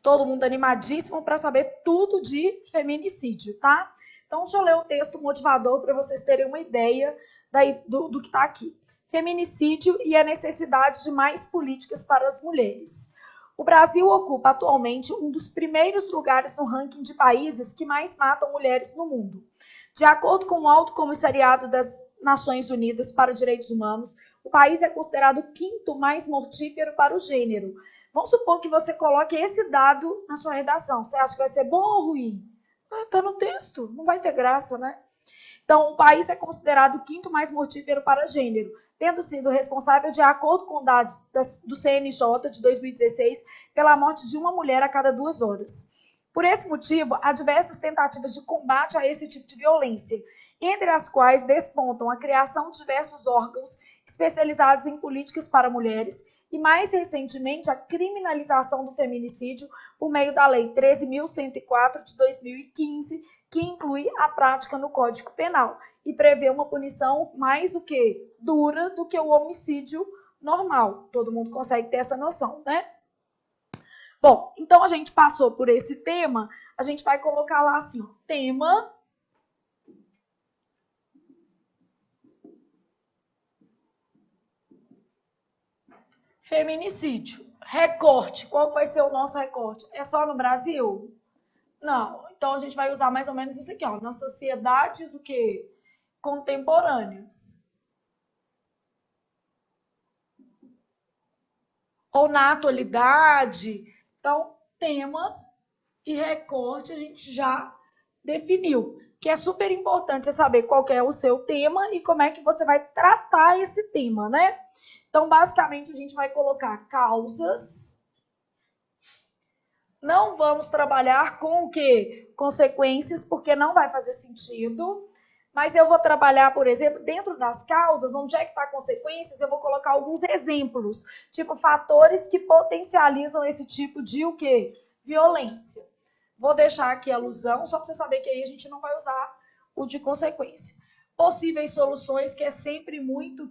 Todo mundo animadíssimo para saber tudo de feminicídio, tá? Então, deixa eu ler o texto motivador para vocês terem uma ideia do que está aqui. Feminicídio e a necessidade de mais políticas para as mulheres. O Brasil ocupa atualmente um dos primeiros lugares no ranking de países que mais matam mulheres no mundo. De acordo com o Alto Comissariado das Nações Unidas para os Direitos Humanos, o país é considerado o quinto mais mortífero para o gênero. Vamos supor que você coloque esse dado na sua redação. Você acha que vai ser bom ou ruim? Está no texto, não vai ter graça, né? Então, o país é considerado o quinto mais mortífero para gênero, tendo sido responsável, de acordo com dados do CNJ de 2016, pela morte de uma mulher a cada 2 horas. Por esse motivo, há diversas tentativas de combate a esse tipo de violência, entre as quais despontam a criação de diversos órgãos especializados em políticas para mulheres e, mais recentemente, a criminalização do feminicídio por meio da Lei 13.104 de 2015, que inclui a prática no Código Penal e prevê uma punição mais dura do que o homicídio normal. Todo mundo consegue ter essa noção, né? Bom, então a gente passou por esse tema, a gente vai colocar lá assim, ó, tema feminicídio. Recorte, qual vai ser o nosso recorte? É só no Brasil? Não, então a gente vai usar mais ou menos isso aqui, ó, nas sociedades contemporâneas. Ou na atualidade. Então, tema e recorte a gente já definiu, que é super importante você saber qual é o seu tema e como é que você vai tratar esse tema, né? Então, basicamente, a gente vai colocar causas. Não vamos trabalhar com o quê? Consequências, porque não vai fazer sentido. Mas eu vou trabalhar, por exemplo, dentro das causas, onde é que está consequências, eu vou colocar alguns exemplos, tipo fatores que potencializam esse tipo de o quê? Violência. Vou deixar aqui a alusão, só para você saber que aí a gente não vai usar o de consequência. Possíveis soluções, que é sempre muito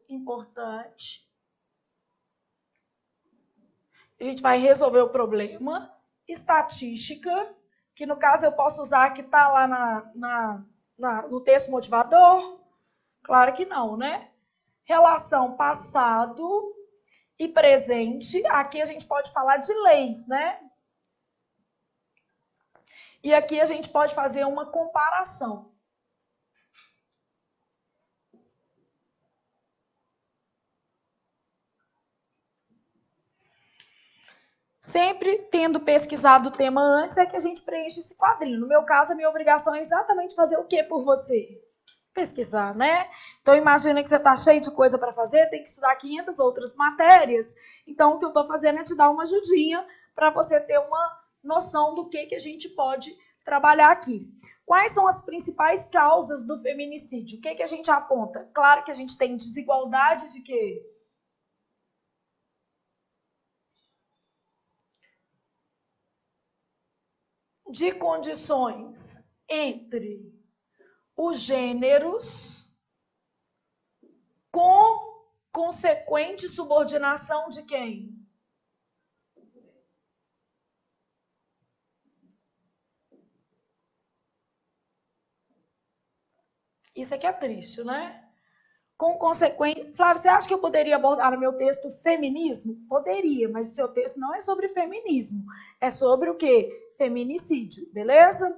importante. A gente vai resolver o problema. Estatística, que no caso eu posso usar que está lá no texto motivador? Claro que não, né? Relação passado e presente. Aqui a gente pode falar de leis, né? E aqui a gente pode fazer uma comparação. Sempre tendo pesquisado o tema antes, é que a gente preenche esse quadrinho. No meu caso, a minha obrigação é exatamente fazer o que por você? Pesquisar, né? Então, imagina que você está cheio de coisa para fazer, tem que estudar 500 outras matérias. Então, o que eu estou fazendo é te dar uma ajudinha para você ter uma noção do que a gente pode trabalhar aqui. Quais são as principais causas do feminicídio? O que a gente aponta? Claro que a gente tem desigualdade de quê? De condições entre os gêneros, com consequente subordinação de quem? Isso aqui é triste, né? Com consequência... Flávia, você acha que eu poderia abordar no meu texto feminismo? Poderia, mas o seu texto não é sobre feminismo. É sobre o quê? Feminicídio, beleza?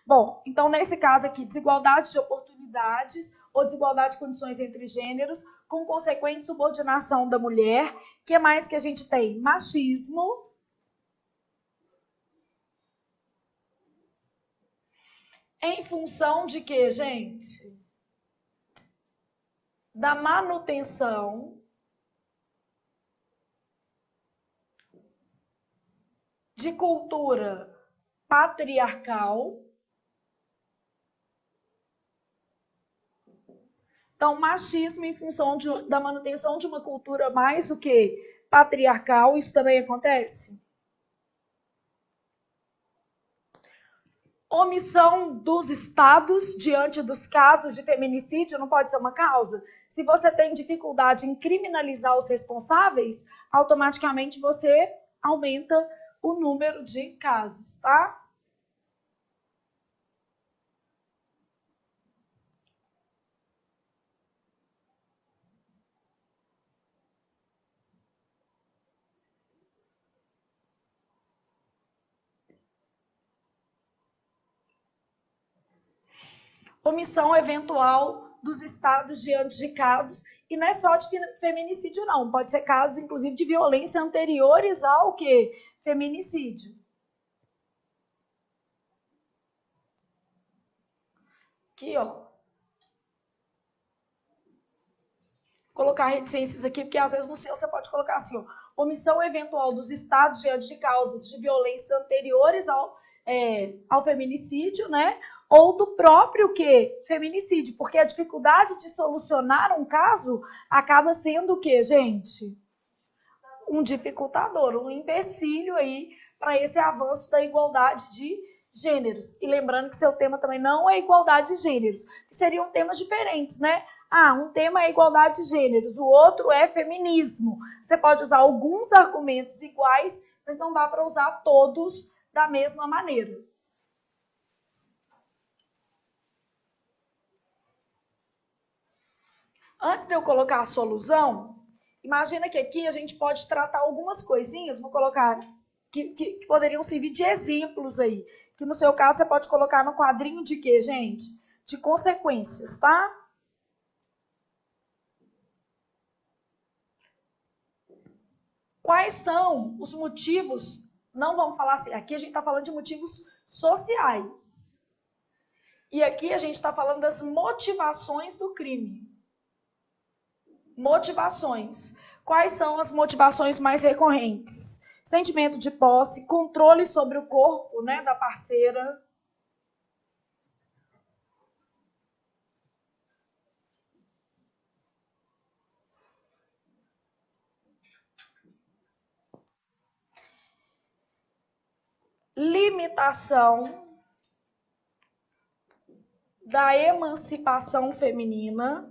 Bom, então nesse caso aqui, desigualdade de oportunidades ou desigualdade de condições entre gêneros, com consequente subordinação da mulher. O que mais que a gente tem? Machismo. Em função de quê, gente? Da manutenção de cultura patriarcal. Então, machismo em função da manutenção de uma cultura mais o que? Patriarcal, isso também acontece? Omissão dos estados diante dos casos de feminicídio não pode ser uma causa? Se você tem dificuldade em criminalizar os responsáveis, automaticamente você aumenta o número de casos, tá? Omissão eventual dos estados diante de casos, e não é só de feminicídio, não. Pode ser casos, inclusive, de violência anteriores ao que? Feminicídio. Aqui, ó. Vou colocar reticências aqui, porque às vezes no seu você pode colocar assim, ó. Omissão eventual dos estados diante de causas de violência anteriores ao feminicídio, né? Ou do próprio que? Feminicídio, porque a dificuldade de solucionar um caso acaba sendo o quê, gente? Um dificultador, um empecilho aí para esse avanço da igualdade de gêneros. E lembrando que seu tema também não é igualdade de gêneros, que seriam temas diferentes, né? Ah, um tema é igualdade de gêneros, o outro é feminismo. Você pode usar alguns argumentos iguais, mas não dá para usar todos da mesma maneira. Antes de eu colocar a solução, imagina que aqui a gente pode tratar algumas coisinhas, vou colocar, que poderiam servir de exemplos aí. Que no seu caso você pode colocar no quadrinho de quê, gente? De consequências, tá? Quais são os motivos? Não vamos falar assim, aqui a gente está falando de motivos sociais. E aqui a gente está falando das motivações do crime. Motivações. Quais são as motivações mais recorrentes? Sentimento de posse, controle sobre o corpo, né, da parceira. Limitação da emancipação feminina.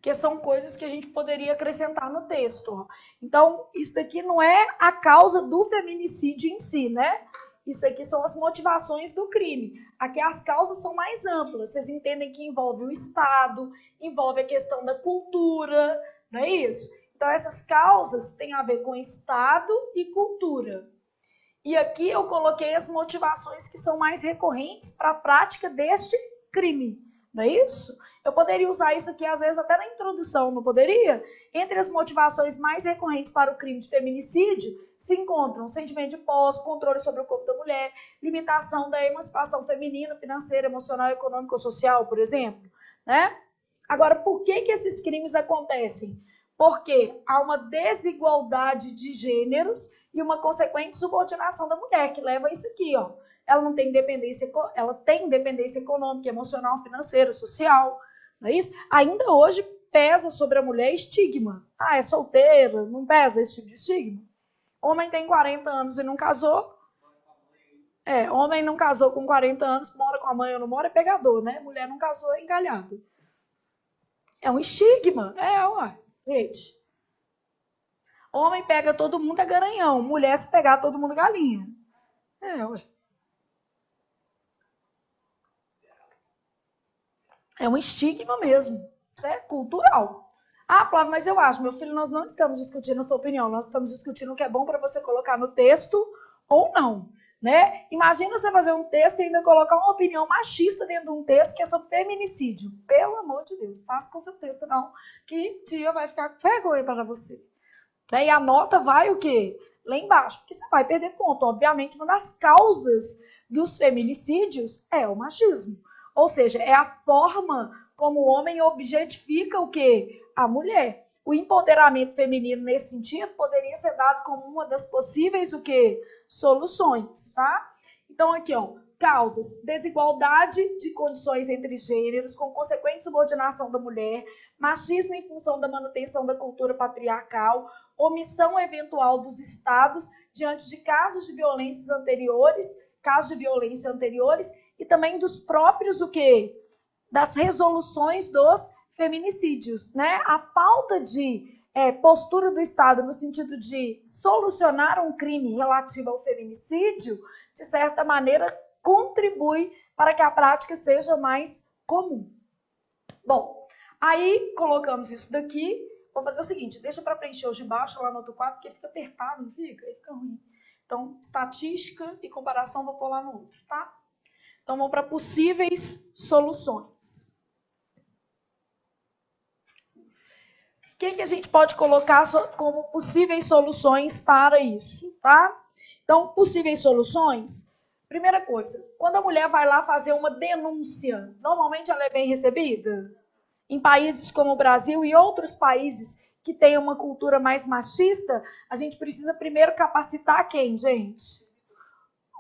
Que são coisas que a gente poderia acrescentar no texto. Então, isso daqui não é a causa do feminicídio em si, né? Isso aqui são as motivações do crime. Aqui as causas são mais amplas. Vocês entendem que envolve o Estado, envolve a questão da cultura, não é isso? Então, essas causas têm a ver com Estado e cultura. E aqui eu coloquei as motivações que são mais recorrentes para a prática deste crime, não é isso? Eu poderia usar isso aqui, às vezes, até na introdução, não poderia? Entre as motivações mais recorrentes para o crime de feminicídio, se encontram sentimento de posse, controle sobre o corpo da mulher, limitação da emancipação feminina, financeira, emocional, econômica ou social, por exemplo, né? Agora, por que esses crimes acontecem? Porque há uma desigualdade de gêneros e uma consequente subordinação da mulher, que leva a isso aqui, ó. Ela não tem independência, ela tem independência econômica, emocional, financeira, social, não é isso? Ainda hoje pesa sobre a mulher estigma. Ah, é solteira, não pesa esse tipo de estigma? Homem tem 40 anos e não casou. Homem não casou com 40 anos, mora com a mãe ou não mora, é pegador, né? Mulher não casou, é encalhado. É um estigma. Ué. Gente. Homem pega todo mundo é garanhão. Mulher, se pegar todo mundo é galinha. Ué. É um estigma mesmo. Isso é cultural. Ah, Flávio, mas eu acho, meu filho, nós não estamos discutindo a sua opinião, nós estamos discutindo o que é bom para você colocar no texto ou não, né? Imagina você fazer um texto e ainda colocar uma opinião machista dentro de um texto que é sobre feminicídio. Pelo amor de Deus, faça com o seu texto não, que tia vai ficar com vergonha para você. E a nota vai o quê? Lá embaixo, porque você vai perder ponto. Obviamente, uma das causas dos feminicídios é o machismo. Ou seja, é a forma como o homem objetifica o quê? A mulher. O empoderamento feminino nesse sentido poderia ser dado como uma das possíveis o quê? Soluções, tá? Então aqui, ó, Causas: desigualdade de condições entre gêneros, com consequente subordinação da mulher, machismo em função da manutenção da cultura patriarcal, omissão eventual dos estados diante de casos de violência anteriores, e também dos próprios das resoluções dos feminicídios, né? A falta de postura do Estado no sentido de solucionar um crime relativo ao feminicídio, de certa maneira, contribui para que a prática seja mais comum. Bom, aí colocamos isso daqui. Vou fazer o seguinte, deixa para preencher os de baixo lá no outro quadro, porque fica apertado, não fica? Aí fica ruim. Então, estatística e comparação vou pôr lá no outro, tá? Então, vamos para possíveis soluções. O que a gente pode colocar como possíveis soluções para isso, tá? Então, possíveis soluções. Primeira coisa, quando a mulher vai lá fazer uma denúncia, normalmente ela é bem recebida? Em países como o Brasil e outros países que têm uma cultura mais machista, a gente precisa primeiro capacitar quem, gente?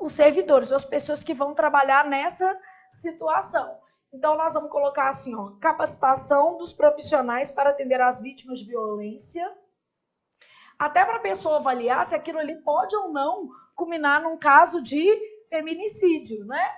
Os servidores, as pessoas que vão trabalhar nessa situação. Então, nós vamos colocar assim, ó, capacitação dos profissionais para atender as vítimas de violência, até para a pessoa avaliar se aquilo ali pode ou não culminar num caso de feminicídio, né?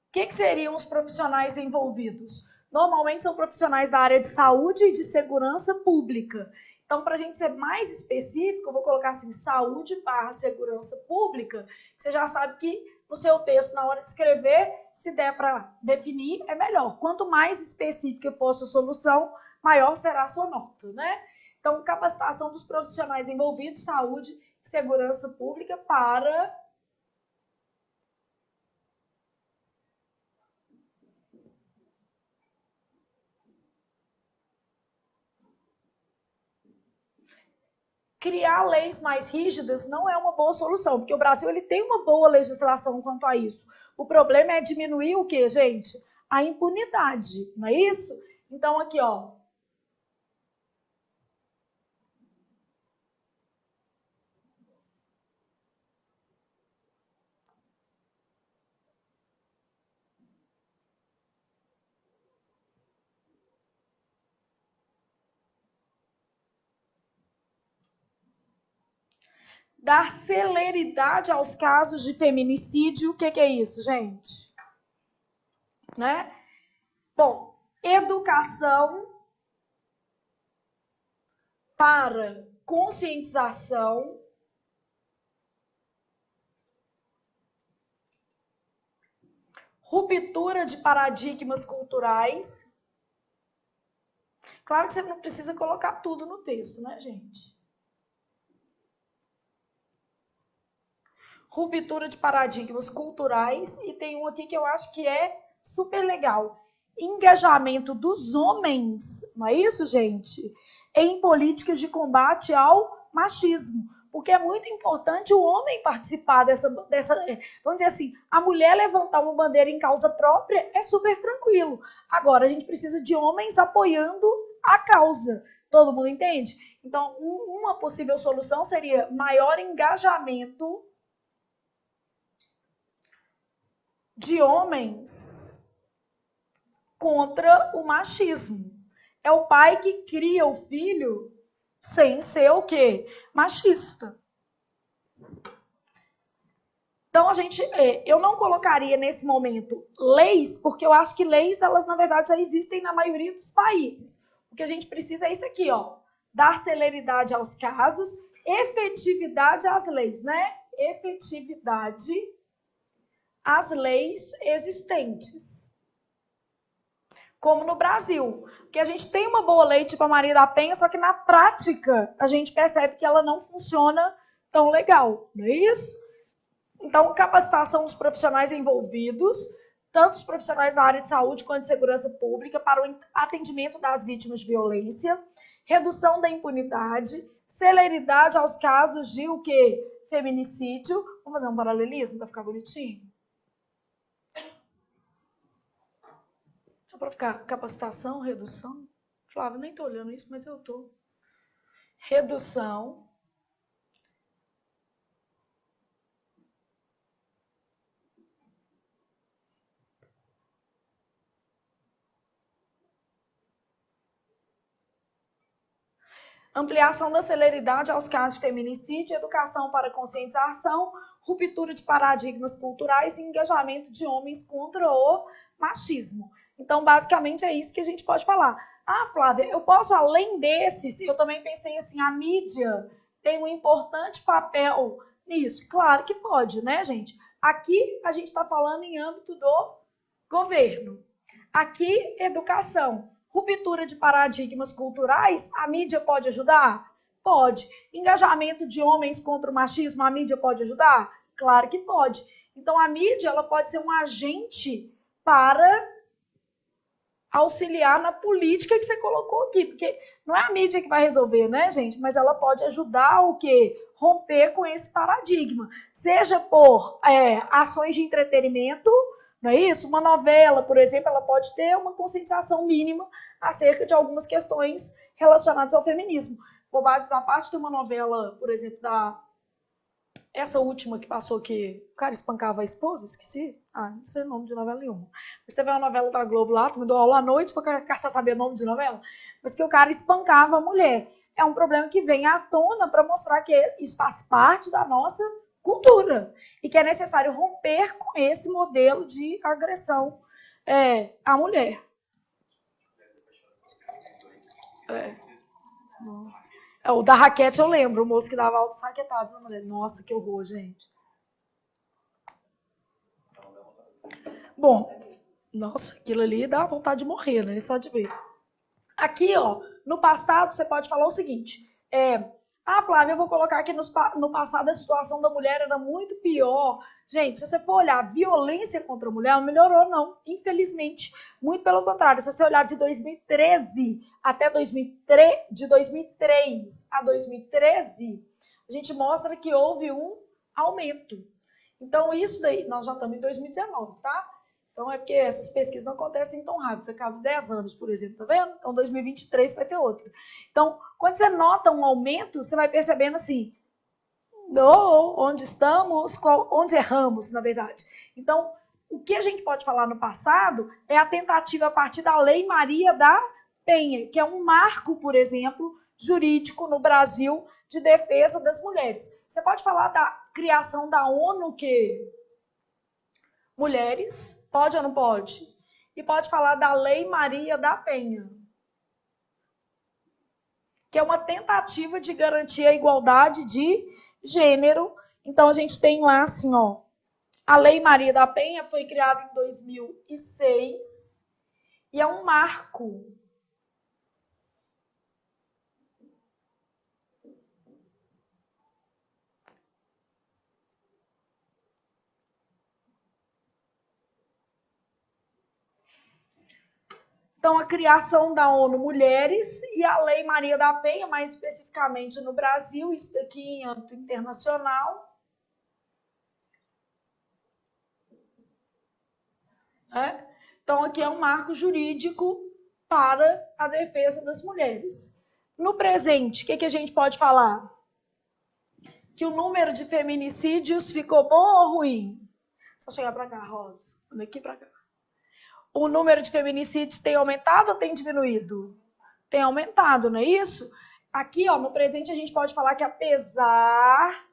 O que seriam os profissionais envolvidos? Normalmente são profissionais da área de saúde e de segurança pública. Então, para a gente ser mais específico, eu vou colocar assim, saúde/segurança pública, que você já sabe que no seu texto, na hora de escrever, se der para definir, é melhor. Quanto mais específica for a sua solução, maior será a sua nota, né? Então, capacitação dos profissionais envolvidos, saúde e segurança pública para criar leis mais rígidas não é uma boa solução, porque o Brasil ele tem uma boa legislação quanto a isso. O problema é diminuir o quê, gente? A impunidade, não é isso? Então, aqui, ó. Dar celeridade aos casos de feminicídio. O que é isso, gente? Né? Bom, educação para conscientização, ruptura de paradigmas culturais. Claro que você não precisa colocar tudo no texto, né, gente? Ruptura de paradigmas culturais, e tem um aqui que eu acho que é super legal. Engajamento dos homens, não é isso, gente? Em políticas de combate ao machismo. Porque é muito importante o homem participar dessa vamos dizer assim, a mulher levantar uma bandeira em causa própria é super tranquilo. Agora, a gente precisa de homens apoiando a causa. Todo mundo entende? Então, uma possível solução seria maior engajamento de homens contra o machismo. É o pai que cria o filho sem ser o quê? Machista. Então, eu não colocaria nesse momento leis, porque eu acho que leis, elas na verdade já existem na maioria dos países. O que a gente precisa é isso aqui, ó, dar celeridade aos casos, efetividade às leis, né? Efetividade às leis existentes. Como no Brasil, porque a gente tem uma boa lei tipo a Maria da Penha, só que na prática a gente percebe que ela não funciona tão legal, não é isso? Então, capacitação dos profissionais envolvidos, tanto os profissionais da área de saúde quanto de segurança pública, para o atendimento das vítimas de violência, redução da impunidade, celeridade aos casos de o quê? Feminicídio. Vamos fazer um paralelismo para ficar bonitinho? Só para ficar capacitação, redução. Flávia, nem estou olhando isso, mas eu estou. redução ampliação da celeridade aos casos de feminicídio, educação para conscientização, ruptura de paradigmas culturais e engajamento de homens contra o machismo. Então, basicamente, é isso que a gente pode falar. Ah, Flávia, eu posso, além desses, eu também pensei assim, a mídia tem um importante papel nisso. Claro que pode, né, gente? Aqui a gente está falando em âmbito do governo. Aqui, educação. Ruptura de paradigmas culturais, a mídia pode ajudar? Pode. Engajamento de homens contra o machismo, a mídia pode ajudar? Claro que pode. Então, a mídia ela pode ser um agente para auxiliar na política que você colocou aqui, porque não é a mídia que vai resolver, né, gente? Mas ela pode ajudar o quê? Romper com esse paradigma. Seja por ações de entretenimento, não é isso? Uma novela, por exemplo, ela pode ter uma conscientização mínima acerca de algumas questões relacionadas ao feminismo. Bobagens à parte, tem uma novela, por exemplo, essa última que passou que o cara espancava a esposa, esqueci. Não sei o nome de novela nenhuma. Mas teve uma novela da Globo lá, que me deu aula à noite pra caçar saber o nome de novela, mas que o cara espancava a mulher. É um problema que vem à tona para mostrar que isso faz parte da nossa cultura e que é necessário romper com esse modelo de agressão à mulher. O da raquete eu lembro, o moço que dava alto saquetado na mulher. Nossa, que horror, gente. Bom, nossa, aquilo ali dá vontade de morrer, né? Só de ver. Aqui, ó, no passado, você pode falar o seguinte. Flávia, eu vou colocar aqui no passado a situação da mulher era muito pior. Gente, se você for olhar, violência contra a mulher não melhorou, não. Infelizmente. Muito pelo contrário. Se você olhar de 2013 até 2003, de 2003 a 2013, a gente mostra que houve um aumento. Então, isso daí, nós já estamos em 2019, tá? Então, é porque essas pesquisas não acontecem tão rápido. Acaba 10 anos, por exemplo, tá vendo? Então, 2023 vai ter outra. Então, quando você nota um aumento, você vai percebendo assim, onde estamos, onde erramos, na verdade. Então, o que a gente pode falar no passado é a tentativa a partir da Lei Maria da Penha, que é um marco, por exemplo, jurídico no Brasil de defesa das mulheres. Você pode falar da criação da ONU, que mulheres, pode ou não pode? E pode falar da Lei Maria da Penha, que é uma tentativa de garantir a igualdade de gênero. Então, a gente tem lá, assim, ó, a Lei Maria da Penha foi criada em 2006 e é um marco. Então, a criação da ONU Mulheres e a Lei Maria da Penha, mais especificamente no Brasil, isso daqui em âmbito internacional. Então, aqui é um marco jurídico para a defesa das mulheres. No presente, o que a gente pode falar? Que o número de feminicídios ficou bom ou ruim? Só chegar para cá, Robson. Daqui para cá. O número de feminicídios tem aumentado ou tem diminuído? Tem aumentado, não é isso? Aqui, ó, no presente, a gente pode falar que apesar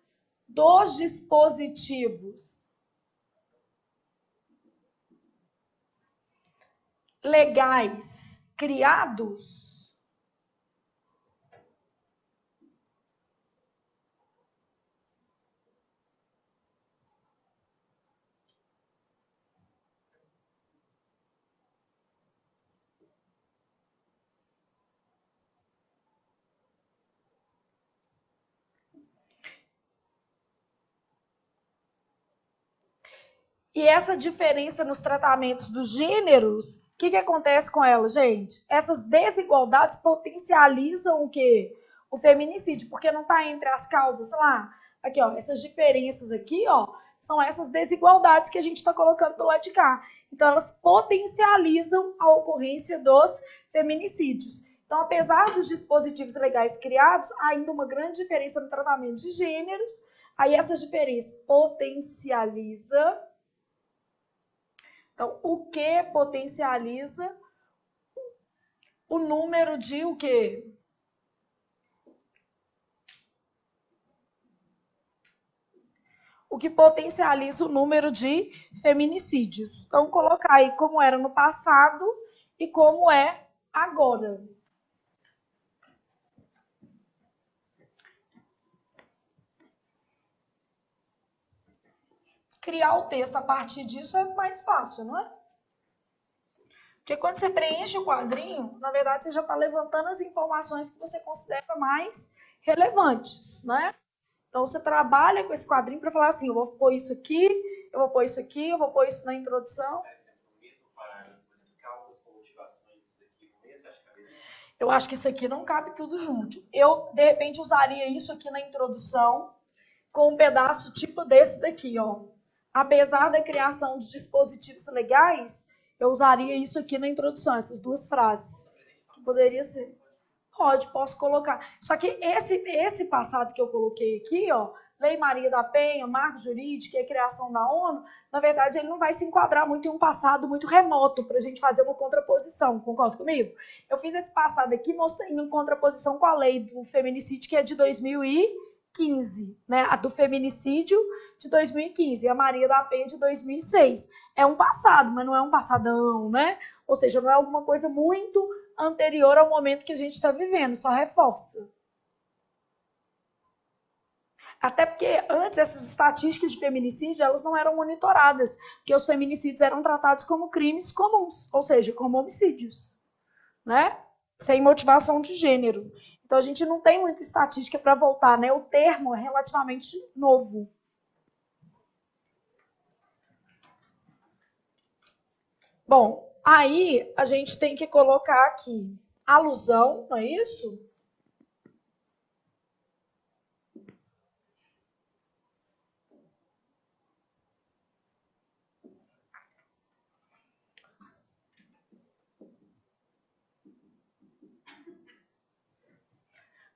dos dispositivos legais criados, e essa diferença nos tratamentos dos gêneros, o que acontece com ela, gente? Essas desigualdades potencializam o quê? O feminicídio, porque não está entre as causas, sei lá, aqui, ó, essas diferenças aqui, ó, são essas desigualdades que a gente está colocando do lado de cá. Então, elas potencializam a ocorrência dos feminicídios. Então, apesar dos dispositivos legais criados, há ainda uma grande diferença no tratamento de gêneros. Aí essa diferença potencializa. Então, o que potencializa o número de o quê? O que potencializa o número de feminicídios. Então, colocar aí como era no passado e como é agora. Criar o texto a partir disso é mais fácil, não é? Porque quando você preenche o quadrinho, na verdade, você já está levantando as informações que você considera mais relevantes, né? Então, você trabalha com esse quadrinho para falar assim, eu vou pôr isso aqui, eu vou pôr isso aqui, eu vou pôr isso na introdução. Eu acho que isso aqui não cabe tudo junto. Eu, de repente, usaria isso aqui na introdução com um pedaço tipo desse daqui, ó. Apesar da criação de dispositivos legais, eu usaria isso aqui na introdução, essas duas frases. Poderia ser. Pode, posso colocar. Só que esse passado que eu coloquei aqui, ó, Lei Maria da Penha, marco jurídico e a criação da ONU, na verdade, ele não vai se enquadrar muito em um passado muito remoto para a gente fazer uma contraposição, concorda comigo? Eu fiz esse passado aqui mostrando em contraposição com a lei do feminicídio, que é de 2015, né? A do feminicídio de 2015 e a Maria da Penha de 2006. É um passado, mas não é um passadão, né? Ou seja, não é alguma coisa muito anterior ao momento que a gente está vivendo, só reforça. Até porque antes essas estatísticas de feminicídio elas não eram monitoradas, porque os feminicídios eram tratados como crimes comuns, ou seja, como homicídios, né? Sem motivação de gênero. Então a gente não tem muita estatística para voltar, né? O termo é relativamente novo. Bom, aí a gente tem que colocar aqui alusão, não é isso?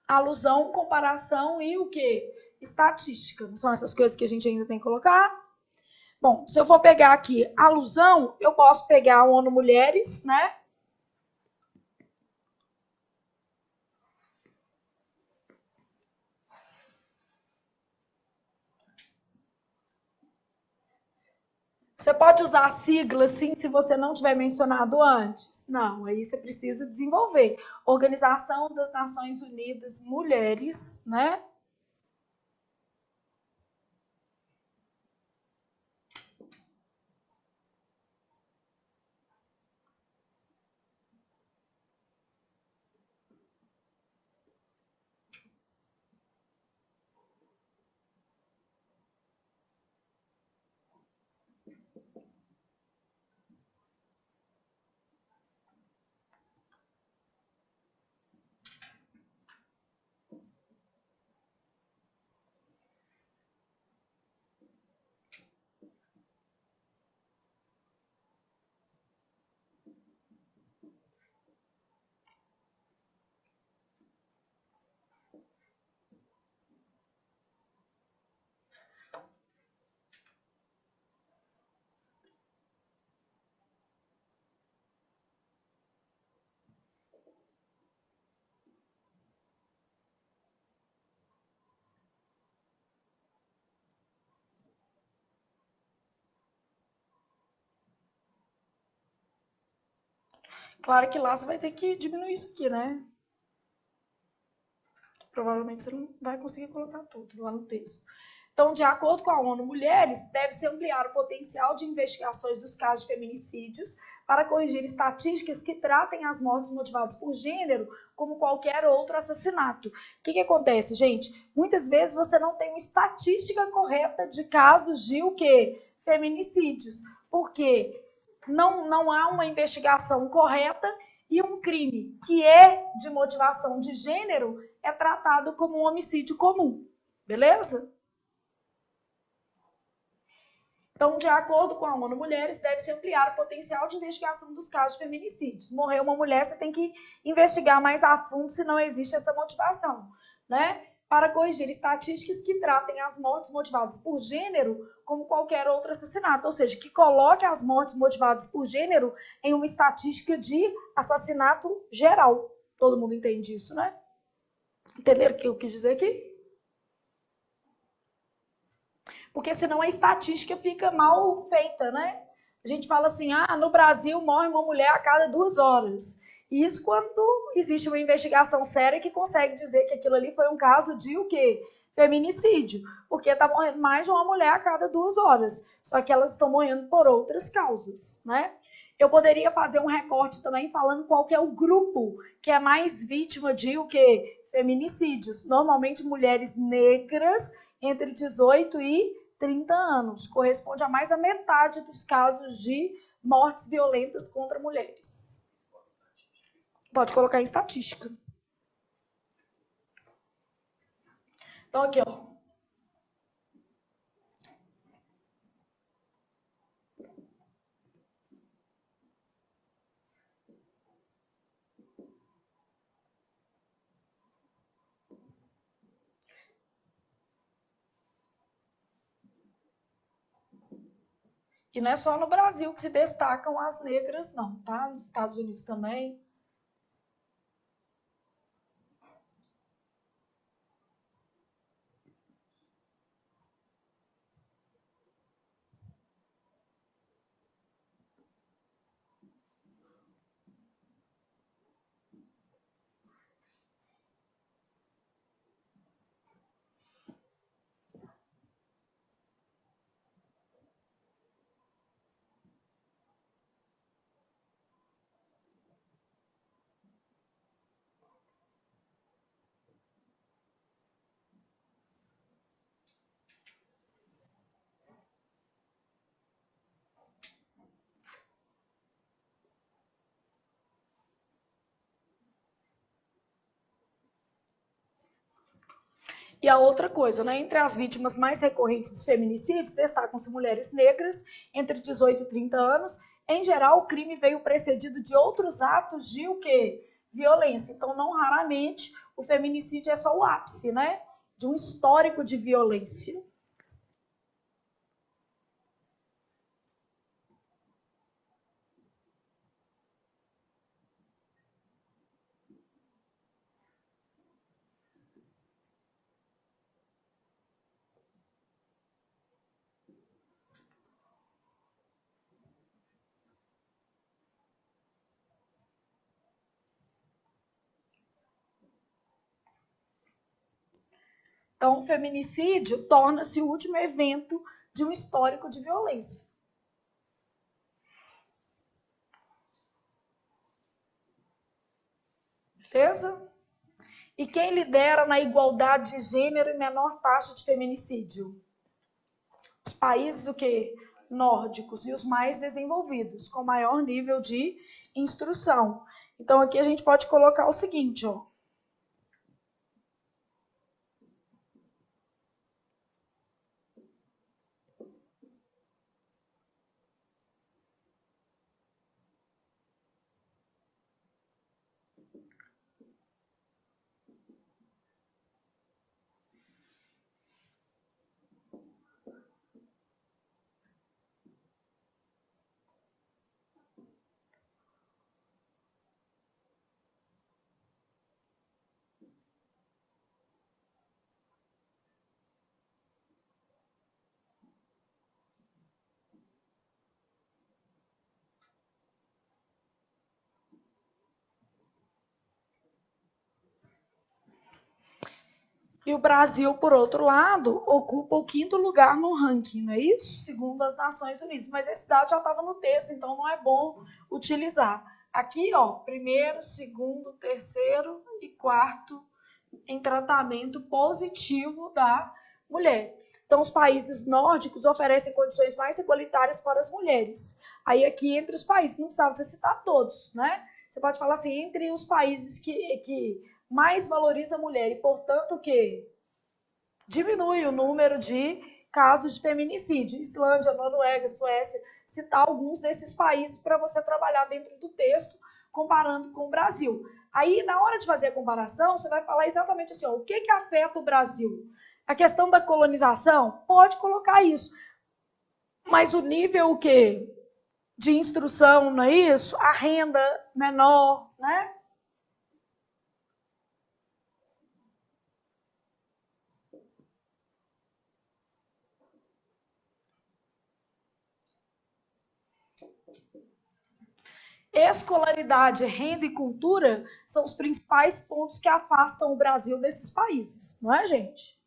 Alusão, comparação e o quê? Estatística. Não são essas coisas que a gente ainda tem que colocar? Bom, se eu for pegar aqui alusão, eu posso pegar a ONU Mulheres, né? Você pode usar a sigla, sim, se você não tiver mencionado antes? Não, aí você precisa desenvolver. Organização das Nações Unidas Mulheres, né? Claro que lá você vai ter que diminuir isso aqui, né? Provavelmente você não vai conseguir colocar tudo lá no texto. Então, de acordo com a ONU Mulheres, deve-se ampliar o potencial de investigações dos casos de feminicídios para corrigir estatísticas que tratem as mortes motivadas por gênero como qualquer outro assassinato. O que acontece, gente? Muitas vezes você não tem uma estatística correta de casos de o quê? Feminicídios. Porque não há uma investigação correta e um crime que é de motivação de gênero é tratado como um homicídio comum. Beleza? Então, de acordo com a ONU Mulheres, deve-se ampliar o potencial de investigação dos casos de feminicídios. Morreu uma mulher, você tem que investigar mais a fundo se não existe essa motivação, né? Para corrigir estatísticas que tratem as mortes motivadas por gênero como qualquer outro assassinato, ou seja, que coloque as mortes motivadas por gênero em uma estatística de assassinato geral. Todo mundo entende isso, né? Entenderam o que eu quis dizer aqui? Porque senão a estatística fica mal feita, né? A gente fala assim, no Brasil morre uma mulher a cada 2 horas. E isso quando existe uma investigação séria que consegue dizer que aquilo ali foi um caso de o quê? Feminicídio. Porque está morrendo mais de uma mulher a cada 2 horas. Só que elas estão morrendo por outras causas, né? Eu poderia fazer um recorte também falando qual que é o grupo que é mais vítima de o quê? Feminicídios. Normalmente mulheres negras entre 18 e 30 anos. Corresponde a mais da metade dos casos de mortes violentas contra mulheres. Pode colocar em estatística. Então, aqui, ó. E não é só no Brasil que se destacam as negras, não, tá? Nos Estados Unidos também. E a outra coisa, né? Entre as vítimas mais recorrentes dos feminicídios, destacam-se mulheres negras entre 18 e 30 anos. Em geral, o crime veio precedido de outros atos de o quê? Violência. Então, não raramente, o feminicídio é só o ápice, né? De um histórico de violência. Então, o feminicídio torna-se o último evento de um histórico de violência. Beleza? E quem lidera na igualdade de gênero e menor taxa de feminicídio? Os países o quê? Nórdicos e os mais desenvolvidos, com maior nível de instrução. Então, aqui a gente pode colocar o seguinte, ó. E o Brasil, por outro lado, ocupa o 5º lugar no ranking, não é isso? Segundo as Nações Unidas. Mas esse dado já estava no texto, então não é bom utilizar. Aqui, ó, 1º, 2º, 3º e 4º em tratamento positivo da mulher. Então, os países nórdicos oferecem condições mais igualitárias para as mulheres. Aí, aqui, entre os países, não precisava você citar todos, né? Você pode falar assim, entre os países que mais valoriza a mulher e, portanto, que diminui o número de casos de feminicídio. Islândia, Noruega, Suécia, citar alguns desses países para você trabalhar dentro do texto, comparando com o Brasil. Aí, na hora de fazer a comparação, você vai falar exatamente assim, ó, o que afeta o Brasil? A questão da colonização, pode colocar isso. Mas o nível o quê? De instrução, não é isso? A renda menor, né? Escolaridade, renda e cultura são os principais pontos que afastam o Brasil desses países, não é, gente?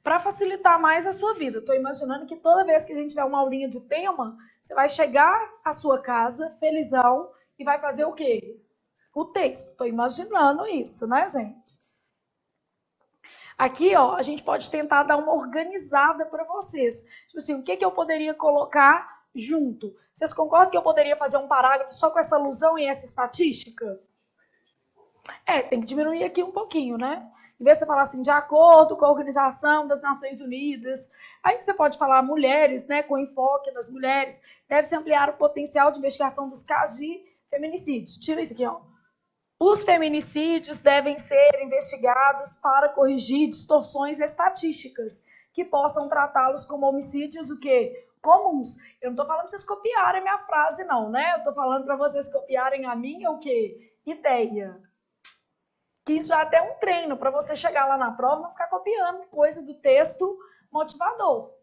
Para facilitar mais a sua vida. Estou imaginando que toda vez que a gente tiver uma aulinha de tema, você vai chegar à sua casa, felizão, e vai fazer o quê? O texto. Estou imaginando isso, né, gente? Aqui, ó, a gente pode tentar dar uma organizada para vocês. Tipo assim, o que eu poderia colocar junto? Vocês concordam que eu poderia fazer um parágrafo só com essa alusão e essa estatística? Tem que diminuir aqui um pouquinho, né? Em vez de você falar assim, de acordo com a Organização das Nações Unidas, aí você pode falar mulheres, né, com enfoque nas mulheres, deve-se ampliar o potencial de investigação dos casos de feminicídio. Tira isso aqui, ó. Os feminicídios devem ser investigados para corrigir distorções estatísticas que possam tratá-los como homicídios o quê? Comuns. Eu não estou falando para vocês copiarem a minha frase, não, né? Eu estou falando para vocês copiarem a minha o quê? Ideia. Que isso já é até um treino para você chegar lá na prova e não ficar copiando coisa do texto motivador.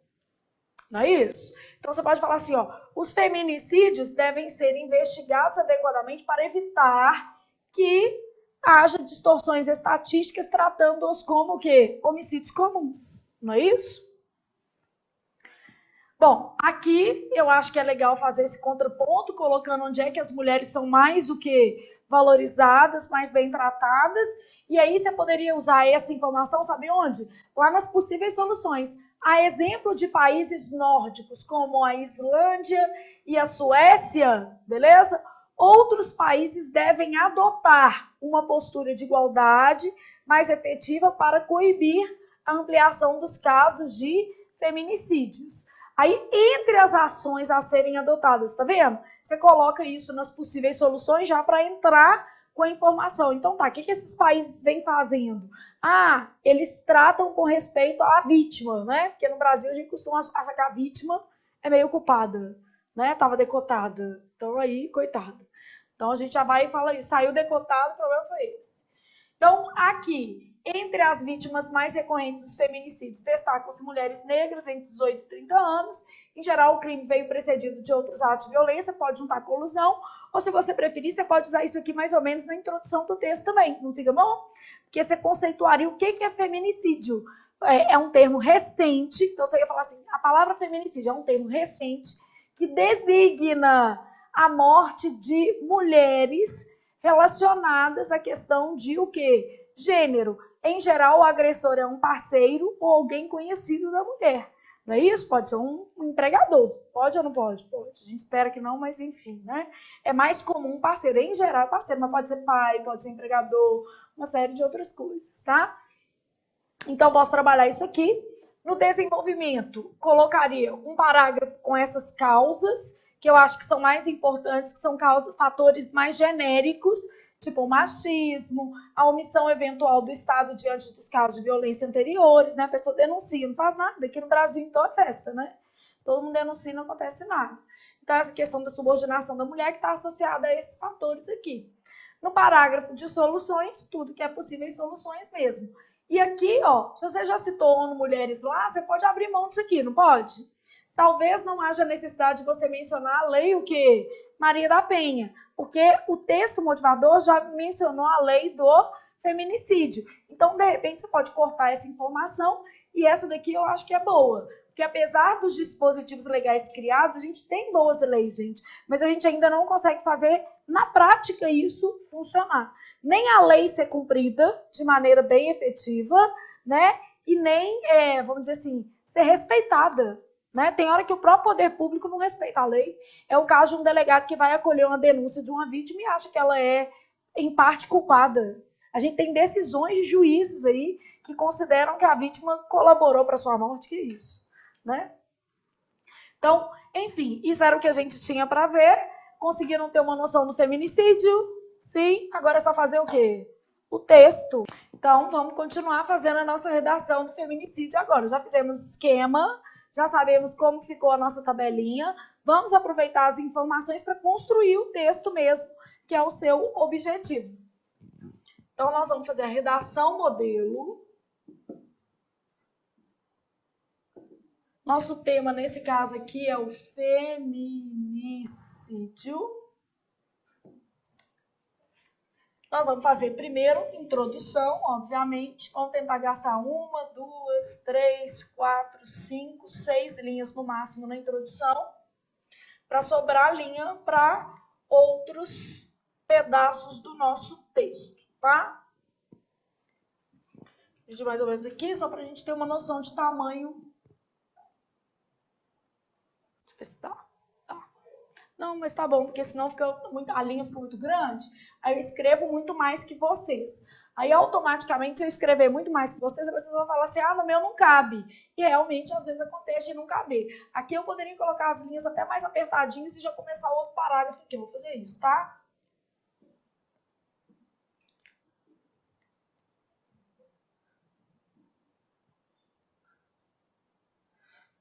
Não é isso? Então você pode falar assim, ó, os feminicídios devem ser investigados adequadamente para evitar que haja distorções estatísticas tratando-os como o quê? Homicídios comuns. Não é isso? Bom, aqui eu acho que é legal fazer esse contraponto, colocando onde é que as mulheres são mais o quê? Valorizadas, mais bem tratadas, e aí você poderia usar essa informação, sabe onde? Lá nas possíveis soluções. A exemplo de países nórdicos, como a Islândia e a Suécia, beleza? Outros países devem adotar uma postura de igualdade mais efetiva para coibir a ampliação dos casos de feminicídios. Aí, entre as ações a serem adotadas, tá vendo? Você coloca isso nas possíveis soluções já para entrar com a informação. Então, tá, o que esses países vêm fazendo? Eles tratam com respeito à vítima, né? Porque no Brasil a gente costuma achar que a vítima é meio culpada, né? Tava decotada. Então, aí, coitada. Então, a gente já vai e fala isso. Saiu decotado, o problema foi esse. Então, aqui, entre as vítimas mais recorrentes dos feminicídios, destacam-se mulheres negras entre 18 e 30 anos. Em geral, o crime veio precedido de outros atos de violência, pode juntar colusão, ou se você preferir, você pode usar isso aqui mais ou menos na introdução do texto também, não fica bom? Porque você conceituaria o que é feminicídio. É um termo recente, então você ia falar assim, a palavra feminicídio é um termo recente que designa a morte de mulheres relacionadas à questão de o quê? Gênero. Em geral, o agressor é um parceiro ou alguém conhecido da mulher. Não é isso? Pode ser um empregador. Pode ou não pode? Pode. A gente espera que não, mas enfim, né? É mais comum parceiro. Em geral, é parceiro, mas pode ser pai, pode ser empregador, uma série de outras coisas, tá? Então, posso trabalhar isso aqui. No desenvolvimento, colocaria um parágrafo com essas causas, que eu acho que são mais importantes, que são fatores mais genéricos, tipo o machismo, a omissão eventual do Estado diante dos casos de violência anteriores, né? A pessoa denuncia, não faz nada. Aqui no Brasil, então, é festa, né? Todo mundo denuncia e não acontece nada. Então, essa questão da subordinação da mulher que está associada a esses fatores aqui. No parágrafo de soluções, tudo que é possível em soluções mesmo. E aqui, ó, se você já citou ONU Mulheres lá, você pode abrir mão disso aqui, não pode? Talvez não haja necessidade de você mencionar a lei o quê? Maria da Penha, porque o texto motivador já mencionou a lei do feminicídio. Então, de repente, você pode cortar essa informação e essa daqui eu acho que é boa. Porque apesar dos dispositivos legais criados, a gente tem boas leis, gente, mas a gente ainda não consegue fazer na prática isso funcionar. Nem a lei ser cumprida de maneira bem efetiva, né? E nem, vamos dizer assim, ser respeitada. Né? Tem hora que o próprio poder público não respeita a lei. É o caso de um delegado que vai acolher uma denúncia de uma vítima e acha que ela é em parte culpada. A gente tem decisões de juízes aí que consideram que a vítima colaborou para sua morte, que isso, né? Então, enfim, isso era o que a gente tinha para ver. Conseguiram ter uma noção do feminicídio? Sim. Agora é só fazer o quê? O texto. Então, vamos continuar fazendo a nossa redação do feminicídio agora. Já fizemos o esquema, já sabemos como ficou a nossa tabelinha. Vamos aproveitar as informações para construir o texto mesmo, que é o seu objetivo. Então, nós vamos fazer a redação modelo. Nosso tema, nesse caso aqui, é o feminicídio. Nós vamos fazer primeiro introdução, obviamente. Vamos tentar gastar 1, 2, 3, 4, 5, 6 linhas no máximo na introdução, para sobrar linha para outros pedaços do nosso texto, tá? De mais ou menos aqui, só para a gente ter uma noção de tamanho. Deixa eu ver se tá. Não, mas tá bom, porque senão a linha fica muito grande, aí eu escrevo muito mais que vocês. Aí, automaticamente, se eu escrever muito mais que vocês vão falar assim, no meu não cabe. E, realmente, às vezes, acontece de não caber. Aqui, eu poderia colocar as linhas até mais apertadinhas e já começar outro parágrafo aqui. Eu vou fazer isso, tá?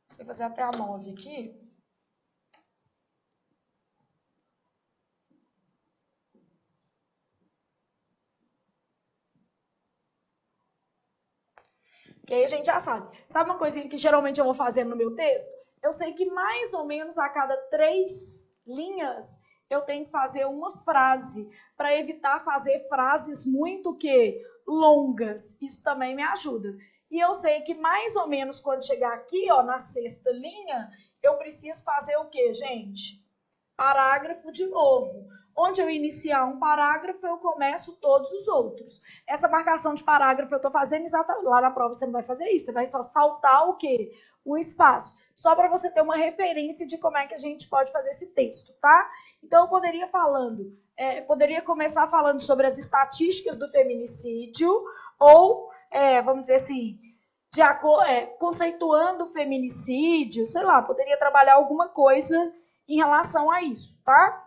Você vai fazer até a 9 aqui. Que aí a gente já sabe. Sabe uma coisinha que geralmente eu vou fazendo no meu texto? Eu sei que mais ou menos a cada 3 linhas eu tenho que fazer uma frase, para evitar fazer frases muito longas. Isso também me ajuda. E eu sei que mais ou menos quando chegar aqui, na 6ª linha, eu preciso fazer o quê, gente? Parágrafo de novo. Onde eu iniciar um parágrafo, eu começo todos os outros. Essa marcação de parágrafo eu estou fazendo exatamente. Lá na prova você não vai fazer isso, você vai só saltar o quê? O espaço. Só para você ter uma referência de como é que a gente pode fazer esse texto, tá? Então, eu poderia começar falando sobre as estatísticas do feminicídio, ou, vamos dizer assim, conceituando o feminicídio, sei lá, poderia trabalhar alguma coisa em relação a isso, tá?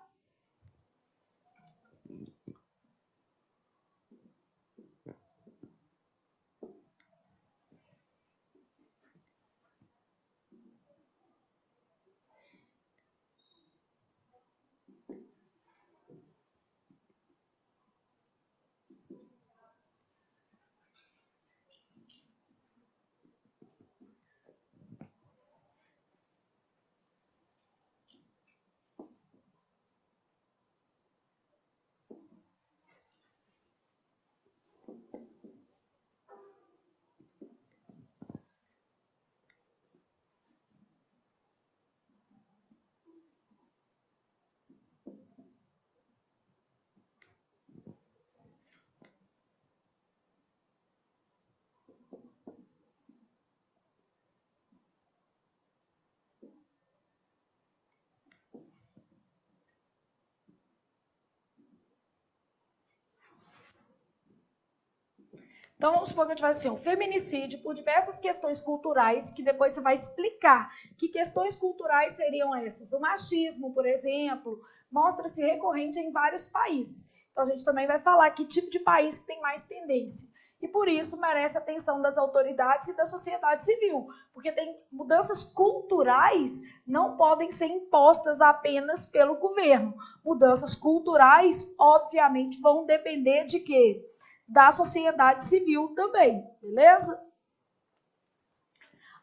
Então, vamos supor que eu tivesse assim, um feminicídio por diversas questões culturais, que depois você vai explicar que questões culturais seriam essas. O machismo, por exemplo, mostra-se recorrente em vários países. Então, a gente também vai falar que tipo de país que tem mais tendência. E, por isso, merece a atenção das autoridades e da sociedade civil, porque tem mudanças culturais não podem ser impostas apenas pelo governo. Mudanças culturais, obviamente, vão depender de quê? Da sociedade civil também, beleza?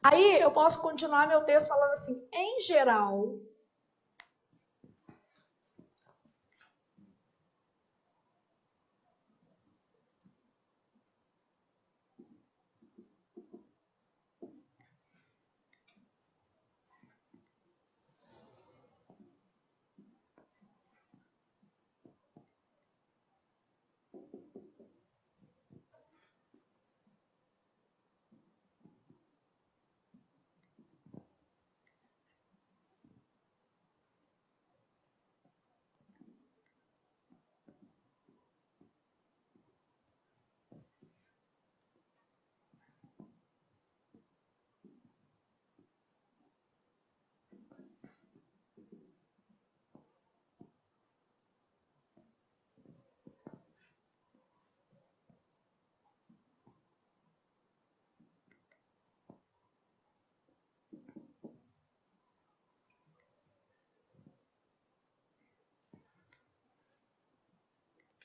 Aí eu posso continuar meu texto falando assim, em geral,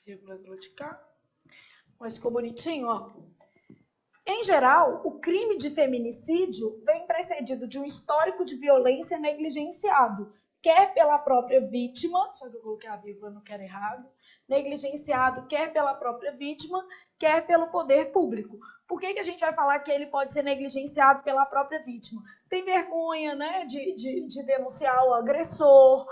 vírgula de cá. Mas ficou bonitinho, ó. Em geral, o crime de feminicídio vem precedido de um histórico de violência negligenciado, quer pela própria vítima, só que eu coloquei a vírgula, não quero errado, negligenciado quer pela própria vítima, quer pelo poder público. Por que a gente vai falar que ele pode ser negligenciado pela própria vítima? Tem vergonha, né, de denunciar o agressor,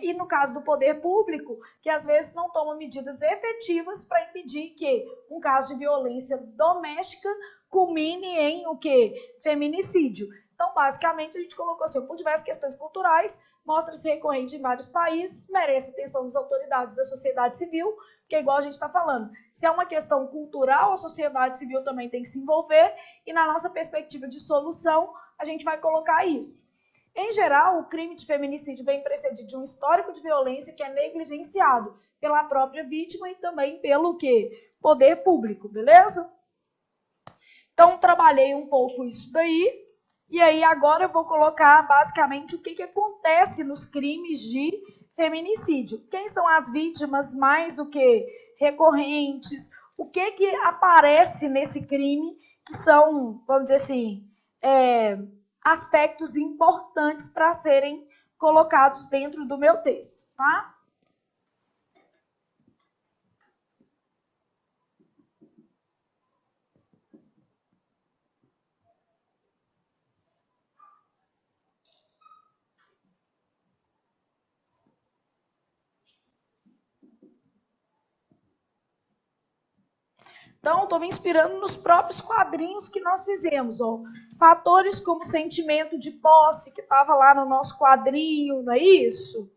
e no caso do poder público, que às vezes não toma medidas efetivas para impedir que um caso de violência doméstica culmine em o quê? Feminicídio. Então, basicamente, a gente colocou assim, por diversas questões culturais, mostra-se recorrente em vários países, merece atenção das autoridades da sociedade civil, porque igual a gente está falando, se é uma questão cultural, a sociedade civil também tem que se envolver, e na nossa perspectiva de solução, a gente vai colocar isso. Em geral, o crime de feminicídio vem precedido de um histórico de violência que é negligenciado pela própria vítima e também pelo quê? Poder público, beleza? Então, trabalhei um pouco isso daí, e aí agora eu vou colocar basicamente o que acontece nos crimes de feminicídio. Quem são as vítimas mais o que recorrentes? O que aparece nesse crime que são, vamos dizer assim, aspectos importantes para serem colocados dentro do meu texto, tá? Então, estou me inspirando nos próprios quadrinhos que nós fizemos. Ó. Fatores como sentimento de posse, que estava lá no nosso quadrinho, não é isso?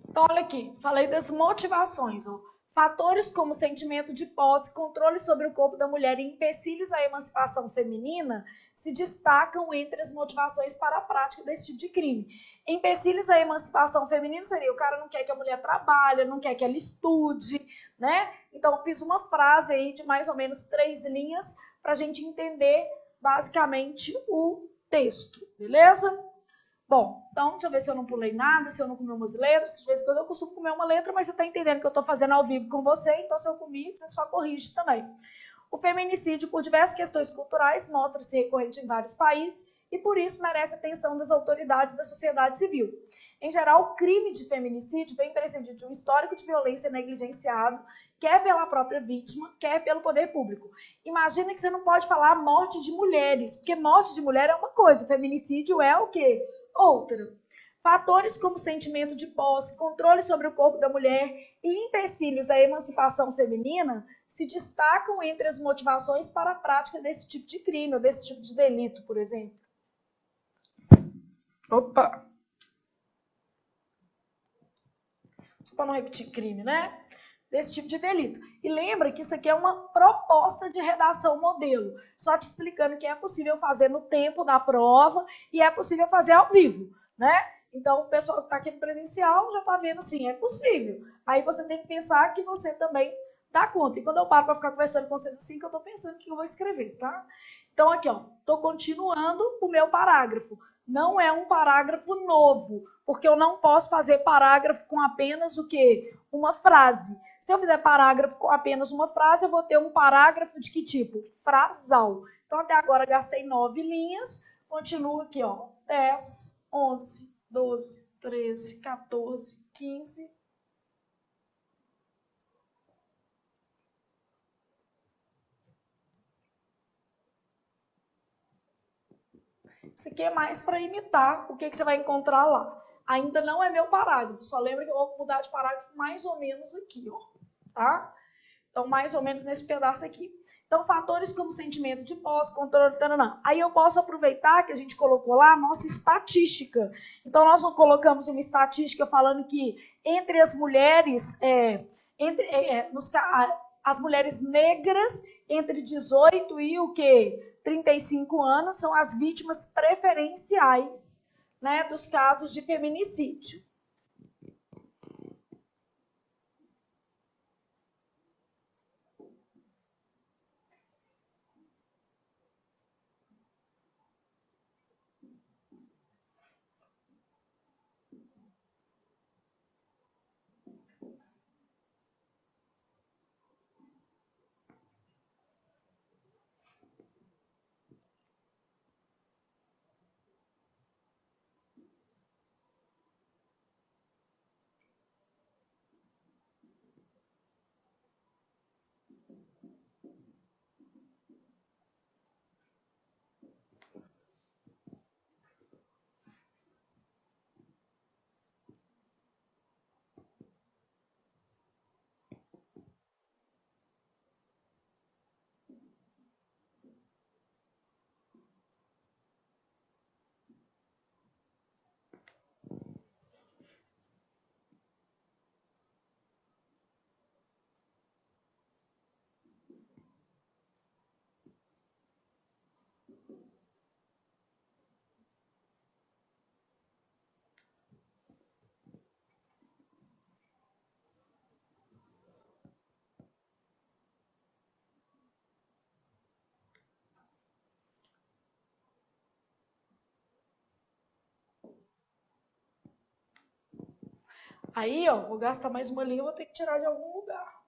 Então, olha aqui, falei das motivações. Ó. Fatores como sentimento de posse, controle sobre o corpo da mulher e empecilhos à emancipação feminina se destacam entre as motivações para a prática desse tipo de crime. Empecilhos à emancipação feminina seria o cara não quer que a mulher trabalhe, não quer que ela estude, né? Então, eu fiz uma frase aí de mais ou menos 3 linhas para a gente entender basicamente o texto, beleza? Bom, então, deixa eu ver se eu não pulei nada, se eu não comi umas letras. De vez em quando eu costumo comer uma letra, mas você está entendendo que eu estou fazendo ao vivo com você, então se eu comi, você só corrige também. O feminicídio, por diversas questões culturais, mostra-se recorrente em vários países e, por isso, merece atenção das autoridades da sociedade civil. Em geral, o crime de feminicídio vem precedido de um histórico de violência negligenciado, quer pela própria vítima, quer pelo poder público. Imagina que você não pode falar morte de mulheres, porque morte de mulher é uma coisa, feminicídio é o quê? Outra. Fatores como sentimento de posse, controle sobre o corpo da mulher e empecilhos à emancipação feminina se destacam entre as motivações para a prática desse tipo de crime, ou desse tipo de delito, por exemplo. Opa! Só para não repetir crime, né? Desse tipo de delito. E lembra que isso aqui é uma proposta de redação modelo, só te explicando que é possível fazer no tempo da prova e é possível fazer ao vivo, né? Então, o pessoal que está aqui no presencial já está vendo assim, é possível. Aí você tem que pensar que você também dá conta. E quando eu paro para ficar conversando com vocês assim, que eu estou pensando que eu vou escrever, tá? Então, aqui, ó, estou continuando o meu parágrafo. Não é um parágrafo novo, porque eu não posso fazer parágrafo com apenas o quê? Uma frase. Se eu fizer parágrafo com apenas uma frase, eu vou ter um parágrafo de que tipo? Frasal. Então, até agora, gastei 9 linhas. Continuo aqui, ó. 10, 11, 12, 13, 14, 15. Isso aqui é mais para imitar o que você vai encontrar lá. Ainda não é meu parágrafo, só lembra que eu vou mudar de parágrafo mais ou menos aqui, ó, tá? Então, mais ou menos nesse pedaço aqui. Então, fatores como sentimento de posse, controle, taranã. Aí eu posso aproveitar que a gente colocou lá a nossa estatística. Então, nós não colocamos uma estatística falando que entre as mulheres, as mulheres negras entre 18 e o quê? 35 anos são as vítimas preferenciais, né, dos casos de feminicídio. Aí, ó, vou gastar mais uma linha, vou ter que tirar de algum lugar.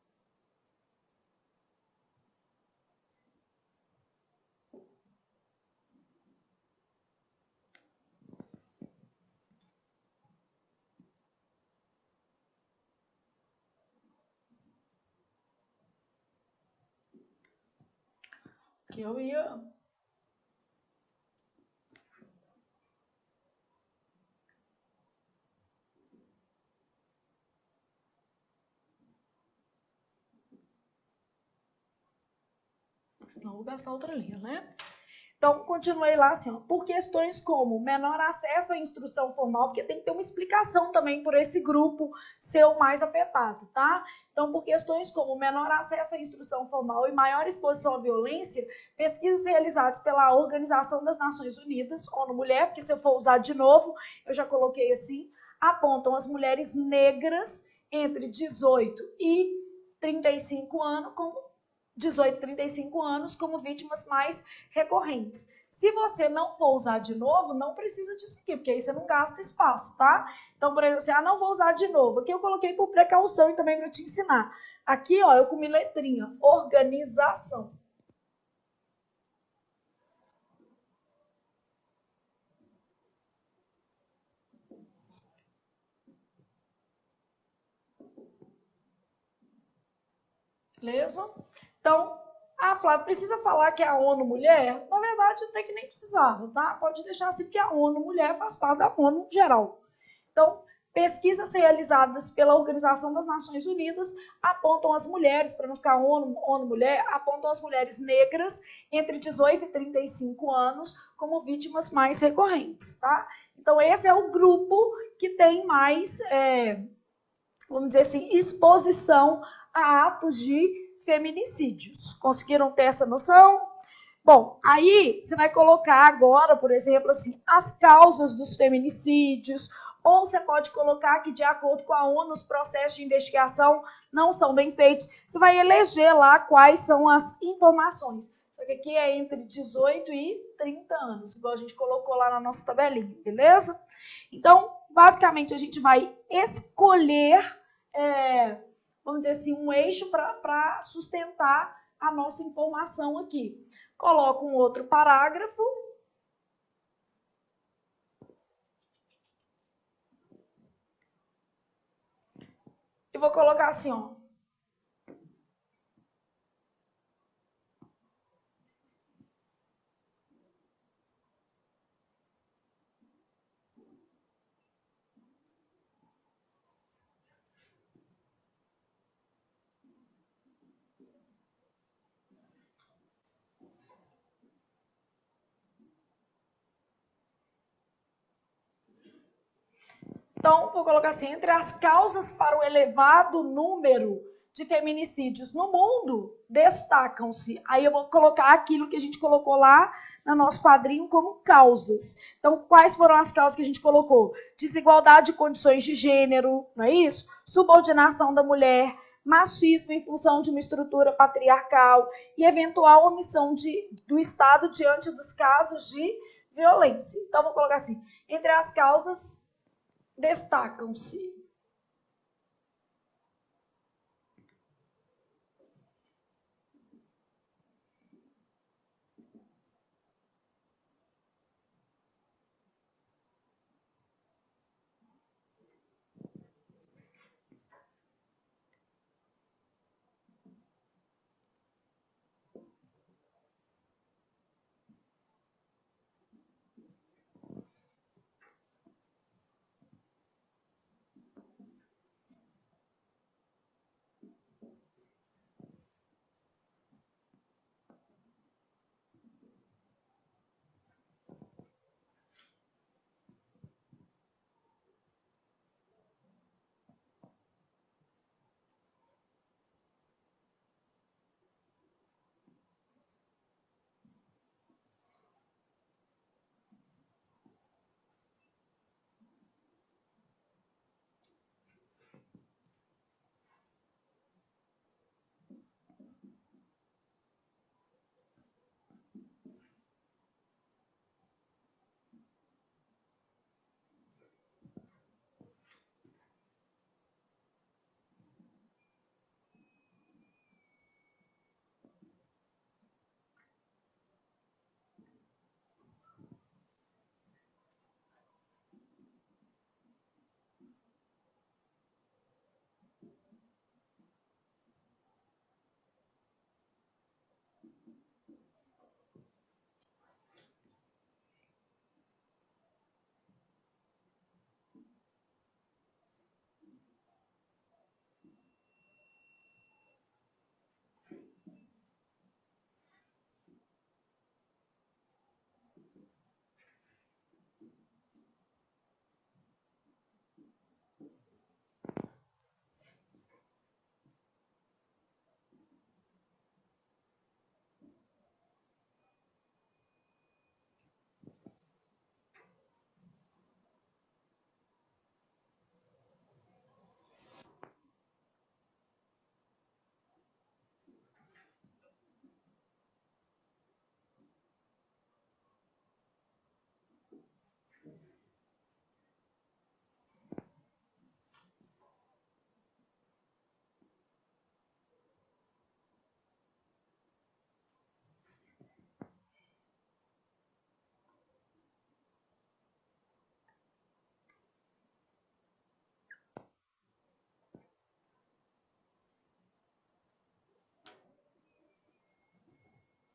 Que eu ia... Senão eu vou gastar outra linha, né? Então, continuei lá assim, ó, por questões como menor acesso à instrução formal, porque tem que ter uma explicação também por esse grupo ser o mais afetado, tá? Então, por questões como menor acesso à instrução formal e maior exposição à violência, pesquisas realizadas pela Organização das Nações Unidas, ONU Mulher, porque se eu for usar de novo, eu já coloquei assim, apontam as mulheres negras entre 18 e 35 anos como 18 e 35 anos como vítimas mais recorrentes. Se você não for usar de novo, não precisa disso aqui, porque aí você não gasta espaço, tá? Então, por exemplo, você, não vou usar de novo. Aqui eu coloquei por precaução e também para te ensinar. Aqui, ó, eu comi letrinha, organização. Beleza? Então, Flávia, precisa falar que é a ONU Mulher? Na verdade, até que nem precisava, tá? Pode deixar assim, porque a ONU Mulher faz parte da ONU geral. Então, pesquisas realizadas pela Organização das Nações Unidas apontam as mulheres, para não ficar ONU Mulher, apontam as mulheres negras entre 18 e 35 anos como vítimas mais recorrentes, tá? Então, esse é o grupo que tem mais, vamos dizer assim, exposição a atos de feminicídios. Conseguiram ter essa noção? Bom, aí você vai colocar agora, por exemplo, assim, as causas dos feminicídios, ou você pode colocar que, de acordo com a ONU, os processos de investigação não são bem feitos. Você vai eleger lá quais são as informações. Só que aqui é entre 18 e 30 anos, igual a gente colocou lá na nossa tabelinha, beleza? Então, basicamente, a gente vai escolher, vamos dizer assim, um eixo para sustentar a nossa informação aqui. Coloco um outro parágrafo. vou colocar assim, ó. Então, vou colocar assim, entre as causas para o elevado número de feminicídios no mundo, destacam-se. Aí eu vou colocar aquilo que a gente colocou lá no nosso quadrinho como causas. Então, quais foram as causas que a gente colocou? Desigualdade de condições de gênero, não é isso? Subordinação da mulher, machismo em função de uma estrutura patriarcal e eventual omissão do Estado diante dos casos de violência. Então, vou colocar assim, entre as causas destacam-se.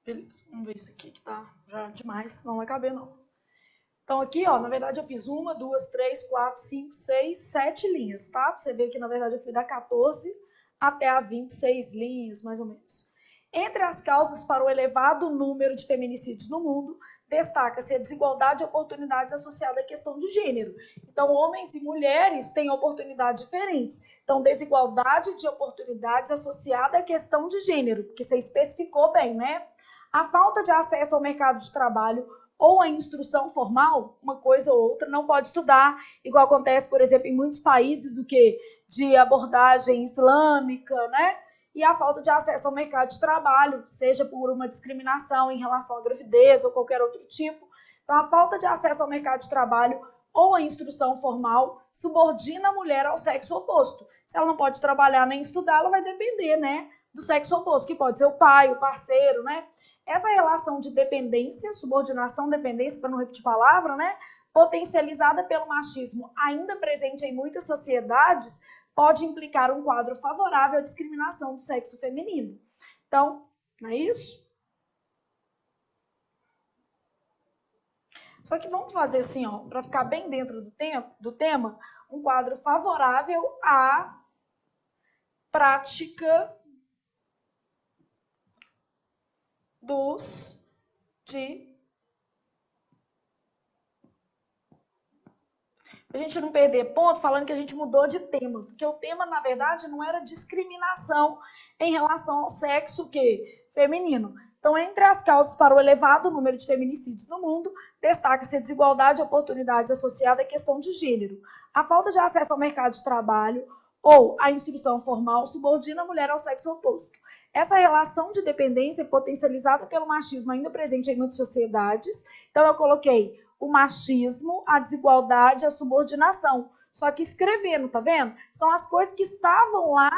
Beleza, vamos ver isso aqui que tá já demais, não vai caber não. Então aqui, ó, na verdade eu fiz 1, 2, 3, 4, 5, 6, 7 linhas, tá? Pra você ver que na verdade eu fui da 14 até a 26 linhas, mais ou menos. Entre as causas para o elevado número de feminicídios no mundo, destaca-se a desigualdade de oportunidades associada à questão de gênero. Então, homens e mulheres têm oportunidades diferentes. Então, desigualdade de oportunidades associada à questão de gênero, porque você especificou bem, né? A falta de acesso ao mercado de trabalho ou a instrução formal, uma coisa ou outra, não pode estudar, igual acontece, por exemplo, em muitos países, o que de abordagem islâmica, né? E a falta de acesso ao mercado de trabalho, seja por uma discriminação em relação à gravidez ou qualquer outro tipo. Então, a falta de acesso ao mercado de trabalho ou a instrução formal subordina a mulher ao sexo oposto. Se ela não pode trabalhar nem estudar, ela vai depender, né, do sexo oposto, que pode ser o pai, o parceiro, né? Essa relação de dependência, subordinação, dependência, para não repetir palavra, né, potencializada pelo machismo ainda presente em muitas sociedades, pode implicar um quadro favorável à discriminação do sexo feminino. Então, não é isso? Só que vamos fazer assim, ó, para ficar bem dentro do tema, um quadro favorável à prática de a gente não perder ponto falando que a gente mudou de tema, porque o tema, na verdade, não era discriminação em relação ao sexo feminino. Então, entre as causas para o elevado número de feminicídios no mundo, destaca-se a desigualdade de oportunidades associada à questão de gênero. A falta de acesso ao mercado de trabalho ou à instrução formal subordina a mulher ao sexo oposto. Essa relação de dependência é potencializada pelo machismo ainda presente em muitas sociedades. Então, eu coloquei o machismo, a desigualdade, a subordinação. Só que escrevendo, tá vendo? São as coisas que estavam lá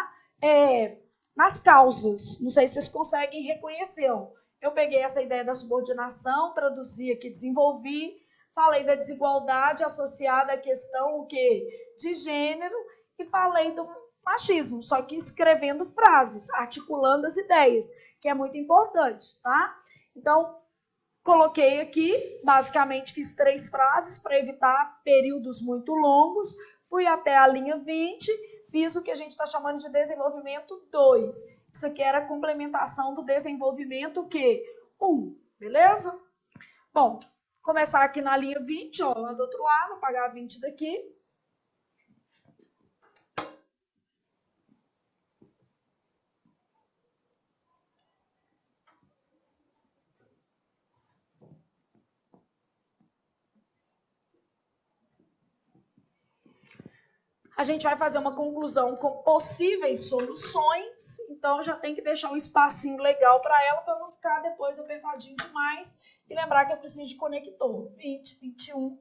nas causas. Não sei se vocês conseguem reconhecer. Ó. Eu peguei essa ideia da subordinação, traduzi aqui, desenvolvi, falei da desigualdade associada à questão de gênero e falei do machismo, só que escrevendo frases, articulando as ideias, que é muito importante, tá? Então, coloquei aqui, basicamente fiz 3 frases para evitar períodos muito longos, fui até a linha 20, fiz o que a gente está chamando de desenvolvimento 2. Isso aqui era a complementação do desenvolvimento 1, beleza? Bom, começar aqui na linha 20, ó, lá do outro lado, apagar 20 daqui. A gente vai fazer uma conclusão com possíveis soluções, então já tem que deixar um espacinho legal para ela, para não ficar depois apertadinho demais. E lembrar que eu preciso de conector. 20, 21.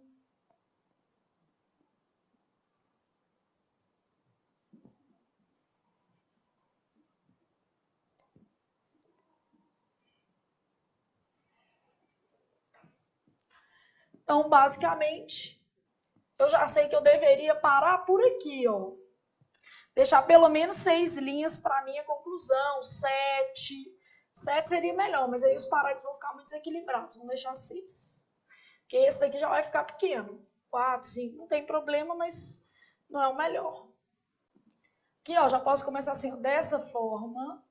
Então, basicamente, eu já sei que eu deveria parar por aqui, ó. Deixar pelo menos 6 linhas para a minha conclusão, 7. 7 seria melhor, mas aí os parágrafos vão ficar muito desequilibrados. Vamos deixar 6. Porque esse daqui já vai ficar pequeno. 4, 5, não tem problema, mas não é o melhor. Aqui, ó, já posso começar assim, dessa forma.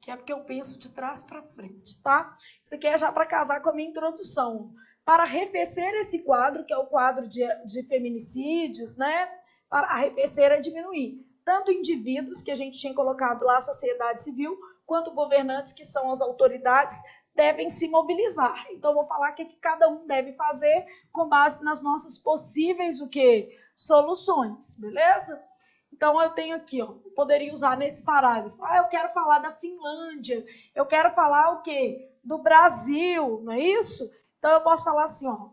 Que é porque eu penso de trás para frente, tá? Isso aqui é já para casar com a minha introdução. Para arrefecer esse quadro, que é o quadro de feminicídios, né? Para arrefecer é diminuir. Tanto indivíduos, que a gente tinha colocado lá, a sociedade civil, quanto governantes, que são as autoridades, devem se mobilizar. Então, eu vou falar o que cada um deve fazer com base nas nossas possíveis soluções, beleza? Então, eu tenho aqui, ó, poderia usar nesse parágrafo. Eu quero falar da Finlândia, eu quero falar o quê? Do Brasil, não é isso? Então, eu posso falar assim, ó.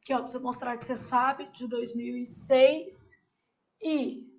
Aqui, ó, para você mostrar que você sabe, de 2006 e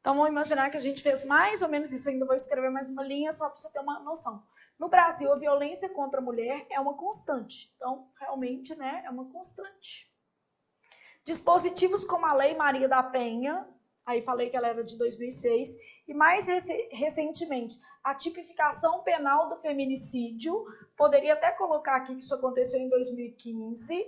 então, vamos imaginar que a gente fez mais ou menos isso. Ainda vou escrever mais uma linha só para você ter uma noção. No Brasil, a violência contra a mulher é uma constante. Então, realmente, né, é uma constante. Dispositivos como a Lei Maria da Penha, aí falei que ela era de 2006, e mais recentemente, a tipificação penal do feminicídio, poderia até colocar aqui que isso aconteceu em 2015.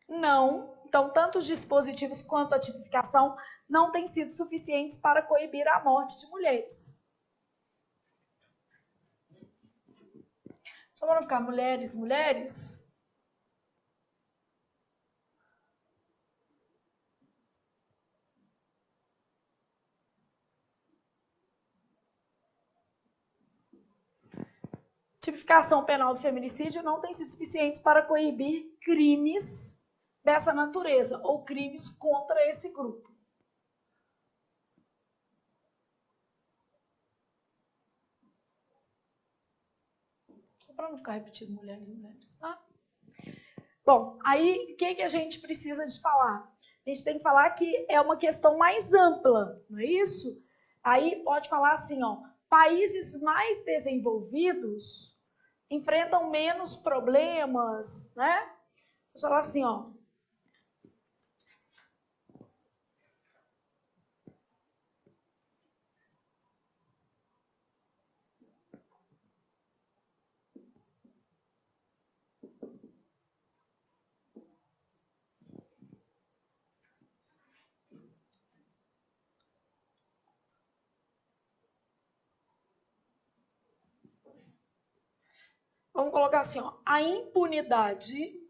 Não. Então, tanto os dispositivos quanto a tipificação não têm sido suficientes para coibir a morte de mulheres. Só para não ficar mulheres, mulheres. Tipificação penal do feminicídio não tem sido suficiente para coibir crimes dessa natureza ou crimes contra esse grupo. Para não ficar repetindo mulheres e mulheres, tá? Bom, aí o que a gente precisa de falar? A gente tem que falar que é uma questão mais ampla, não é isso? Aí pode falar assim, ó, países mais desenvolvidos enfrentam menos problemas, né? Vou falar assim, ó. Vamos colocar assim, ó, a impunidade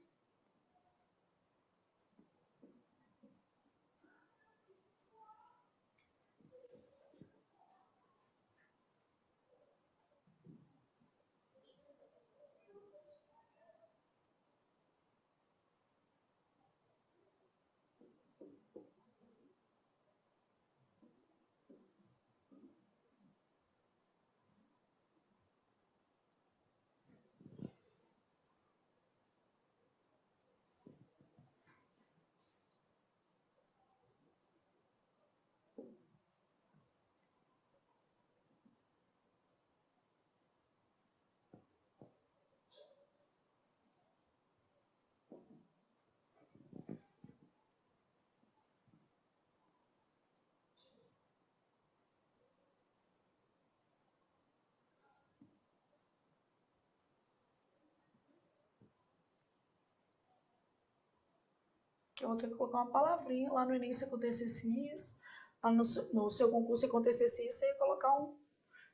que eu vou ter que colocar uma palavrinha lá no início, se acontecesse isso, lá no seu concurso, se acontecesse isso, você ia colocar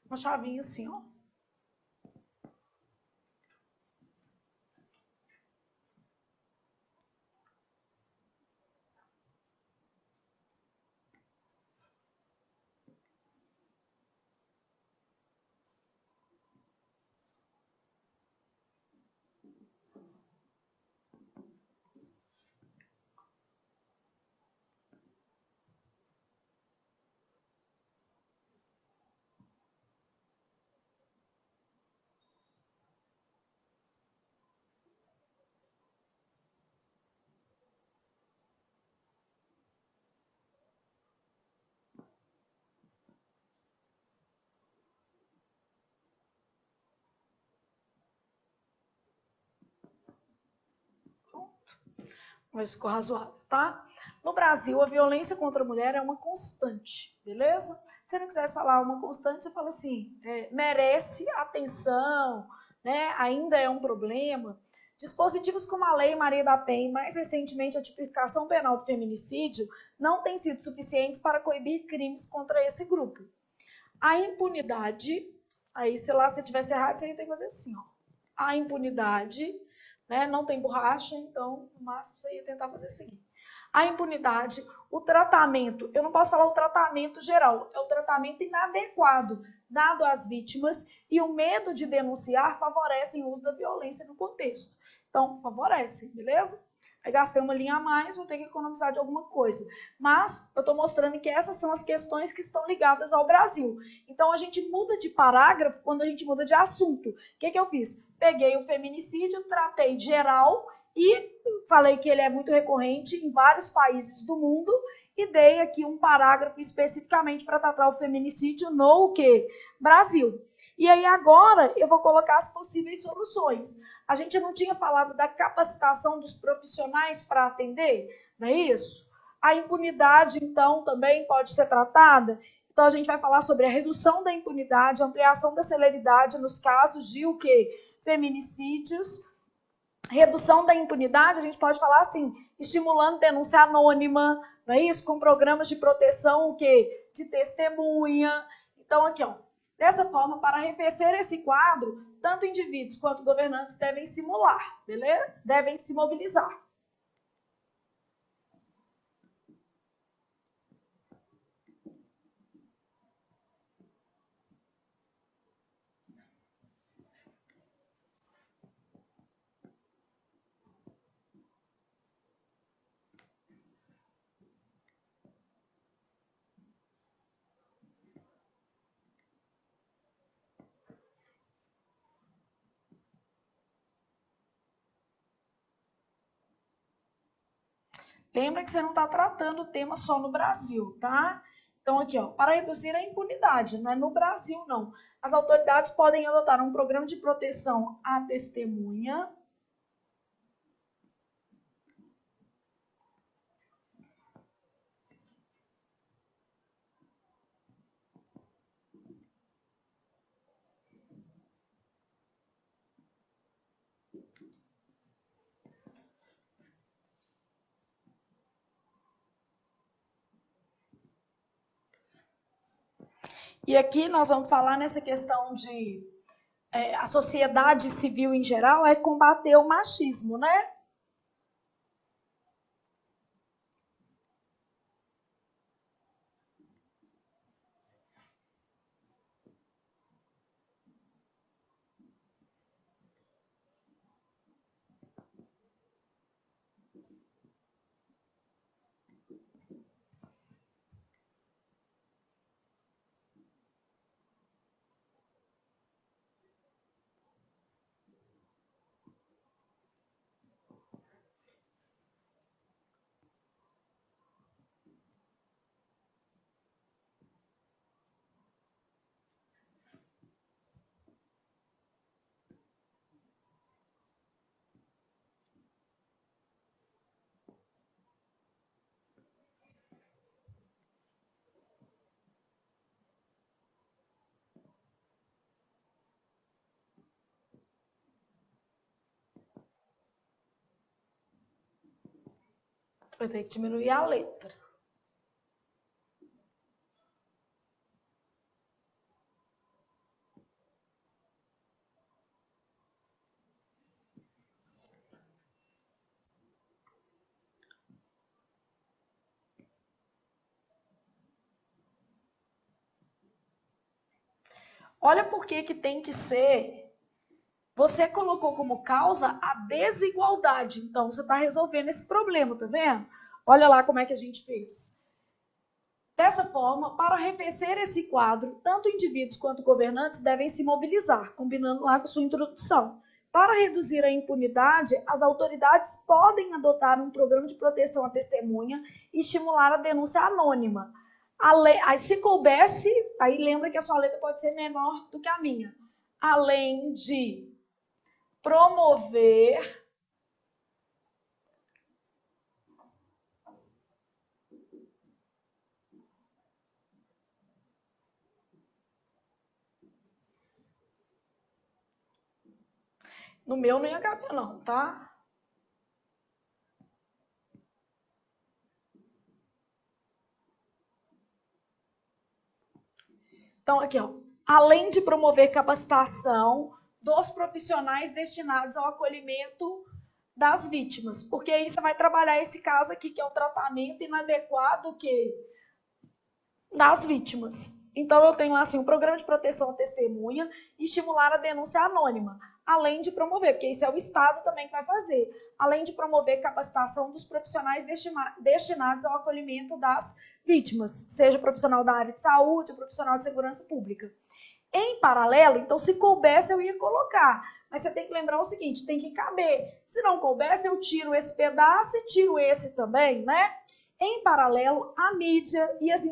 uma chavinha assim, ó. Mas ficou razoável, tá? No Brasil, a violência contra a mulher é uma constante, beleza? Se você não quisesse falar uma constante, você fala assim, merece atenção, né? Ainda é um problema. Dispositivos como a Lei Maria da Penha e, mais recentemente, a tipificação penal do feminicídio não têm sido suficientes para coibir crimes contra esse grupo. A impunidade, aí se lá você tivesse errado, você ia ter que fazer assim, ó. A impunidade, né, não tem borracha, então, no máximo, você ia tentar fazer o seguinte. A impunidade, o tratamento, eu não posso falar o tratamento geral, é o tratamento inadequado dado às vítimas e o medo de denunciar favorecem o uso da violência no contexto. Então, favorece, beleza? Aí gastei uma linha a mais, vou ter que economizar de alguma coisa. Mas eu estou mostrando que essas são as questões que estão ligadas ao Brasil. Então, a gente muda de parágrafo quando a gente muda de assunto. O que eu fiz? Peguei o feminicídio, tratei geral e falei que ele é muito recorrente em vários países do mundo e dei aqui um parágrafo especificamente para tratar o feminicídio no Brasil. E aí agora eu vou colocar as possíveis soluções. A gente não tinha falado da capacitação dos profissionais para atender, não é isso? A impunidade, então, também pode ser tratada. Então, a gente vai falar sobre a redução da impunidade, a ampliação da celeridade nos casos de feminicídios. Redução da impunidade, a gente pode falar assim, estimulando denúncia anônima, não é isso? Com programas de proteção de testemunha. Então, aqui, ó. Dessa forma, para arrefecer esse quadro, tanto indivíduos quanto governantes devem simular, beleza? Devem se mobilizar. Lembra que você não está tratando o tema só no Brasil, tá? Então, aqui, ó, para reduzir a impunidade, não é no Brasil, não. As autoridades podem adotar um programa de proteção à testemunha. E aqui nós vamos falar nessa questão de a sociedade civil em geral é combater o machismo, né? Vai ter que diminuir a letra. Olha por que tem que ser. Você colocou como causa a desigualdade. Então, você está resolvendo esse problema, tá vendo? Olha lá como é que a gente fez. Dessa forma, para arrefecer esse quadro, tanto indivíduos quanto governantes devem se mobilizar, combinando lá com sua introdução. Para reduzir a impunidade, as autoridades podem adotar um programa de proteção à testemunha e estimular a denúncia anônima. Aí, se coubesse, aí lembra que a sua letra pode ser menor do que a minha. Além de promover No meu não ia caber não, tá? Então, aqui, ó. Além de promover capacitação dos profissionais destinados ao acolhimento das vítimas, porque aí você vai trabalhar esse caso aqui, que é o tratamento inadequado das vítimas. Então, eu tenho lá assim, um programa de proteção à testemunha e estimular a denúncia anônima, além de promover, porque isso é o Estado também que vai fazer, além de promover capacitação dos profissionais destinados ao acolhimento das vítimas, seja profissional da área de saúde, profissional de segurança pública. Em paralelo, então, se coubesse, eu ia colocar. Mas você tem que lembrar o seguinte, tem que caber. Se não coubesse, eu tiro esse pedaço e tiro esse também, né? Em paralelo, a mídia, as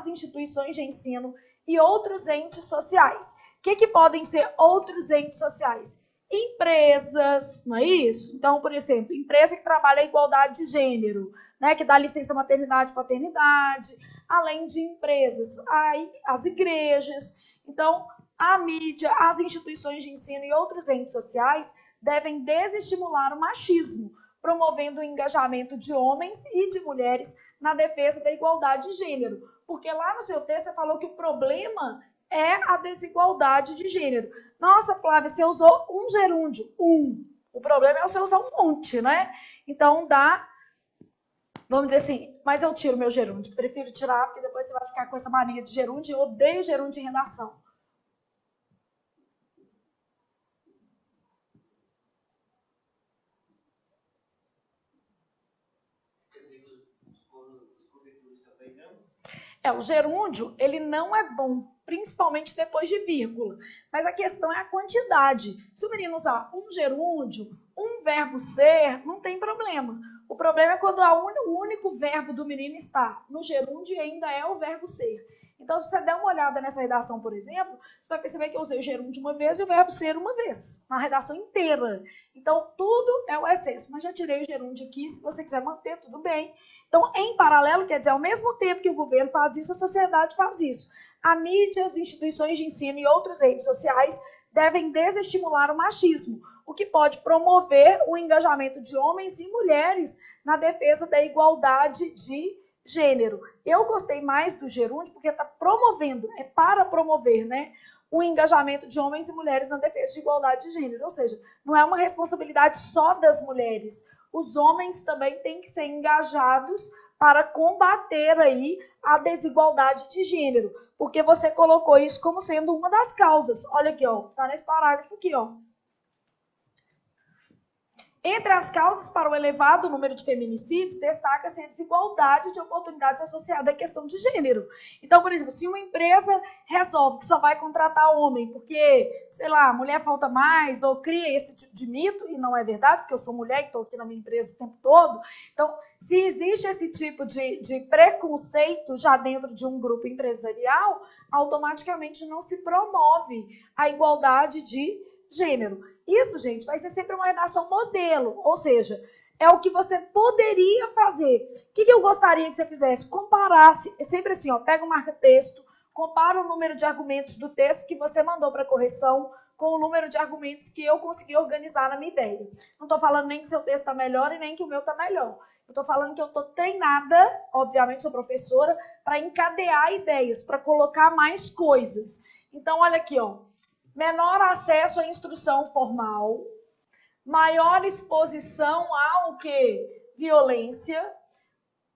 instituições de ensino e outros entes sociais. O que podem ser outros entes sociais? Empresas, não é isso? Então, por exemplo, empresa que trabalha a igualdade de gênero, né, que dá licença maternidade e paternidade, além de empresas, as igrejas. Então, a mídia, as instituições de ensino e outros entes sociais devem desestimular o machismo, promovendo o engajamento de homens e de mulheres na defesa da igualdade de gênero. Porque lá no seu texto você falou que o problema é a desigualdade de gênero. Nossa, Flávia, você usou um gerúndio, um. O problema é você usar um monte, né? Então dá, vamos dizer assim, mas eu tiro meu gerúndio. Prefiro tirar, porque depois você vai ficar com essa mania de gerúndio. Eu odeio gerúndio em redação. O gerúndio, ele não é bom, principalmente depois de vírgula. Mas a questão é a quantidade. Se o menino usar um gerúndio, um verbo ser, não tem problema. O problema é quando o único verbo do menino está no gerúndio e ainda é o verbo ser. Então, se você der uma olhada nessa redação, por exemplo, você vai perceber que eu usei o gerúndio uma vez e o verbo ser uma vez, na redação inteira. Então, tudo é o excesso. Mas já tirei o gerúndio aqui, se você quiser manter, tudo bem. Então, em paralelo, quer dizer, ao mesmo tempo que o governo faz isso, a sociedade faz isso. A mídia, as instituições de ensino e outros entes sociais devem desestimular o machismo, o que pode promover o engajamento de homens e mulheres na defesa da igualdade de gênero. Eu gostei mais do gerúndio porque está promovendo, é para promover, né, o engajamento de homens e mulheres na defesa de igualdade de gênero. Ou seja, não é uma responsabilidade só das mulheres. Os homens também têm que ser engajados para combater aí a desigualdade de gênero, porque você colocou isso como sendo uma das causas. Olha aqui, ó, tá nesse parágrafo aqui, ó. Entre as causas para o elevado número de feminicídios, destaca-se a desigualdade de oportunidades associada à questão de gênero. Então, por exemplo, se uma empresa resolve que só vai contratar homem porque, sei lá, a mulher falta mais, ou cria esse tipo de mito, e não é verdade, porque eu sou mulher e estou aqui na minha empresa o tempo todo. Então, se existe esse tipo de preconceito já dentro de um grupo empresarial, automaticamente não se promove a igualdade de gênero. Isso, gente, vai ser sempre uma redação modelo, ou seja, é o que você poderia fazer. O que eu gostaria que você fizesse? Comparasse, é sempre assim, ó, pega o marca-texto, compara o número de argumentos do texto que você mandou para correção com o número de argumentos que eu consegui organizar na minha ideia. Não estou falando nem que seu texto está melhor e nem que o meu está melhor. Eu estou falando que eu estou treinada, obviamente sou professora, para encadear ideias, para colocar mais coisas. Então, olha aqui, ó. Menor acesso à instrução formal, maior exposição ao que? Violência,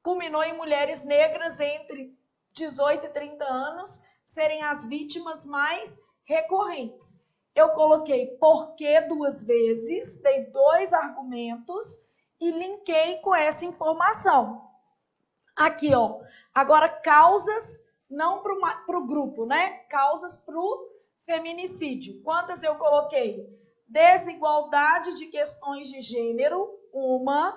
culminou em mulheres negras entre 18 e 30 anos serem as vítimas mais recorrentes. Eu coloquei porquê 2 vezes, dei 2 argumentos e linkei com essa informação. Aqui, ó. Agora, causas, não para o grupo, né? Causas para o feminicídio. Quantas eu coloquei? Desigualdade de questões de gênero, 1.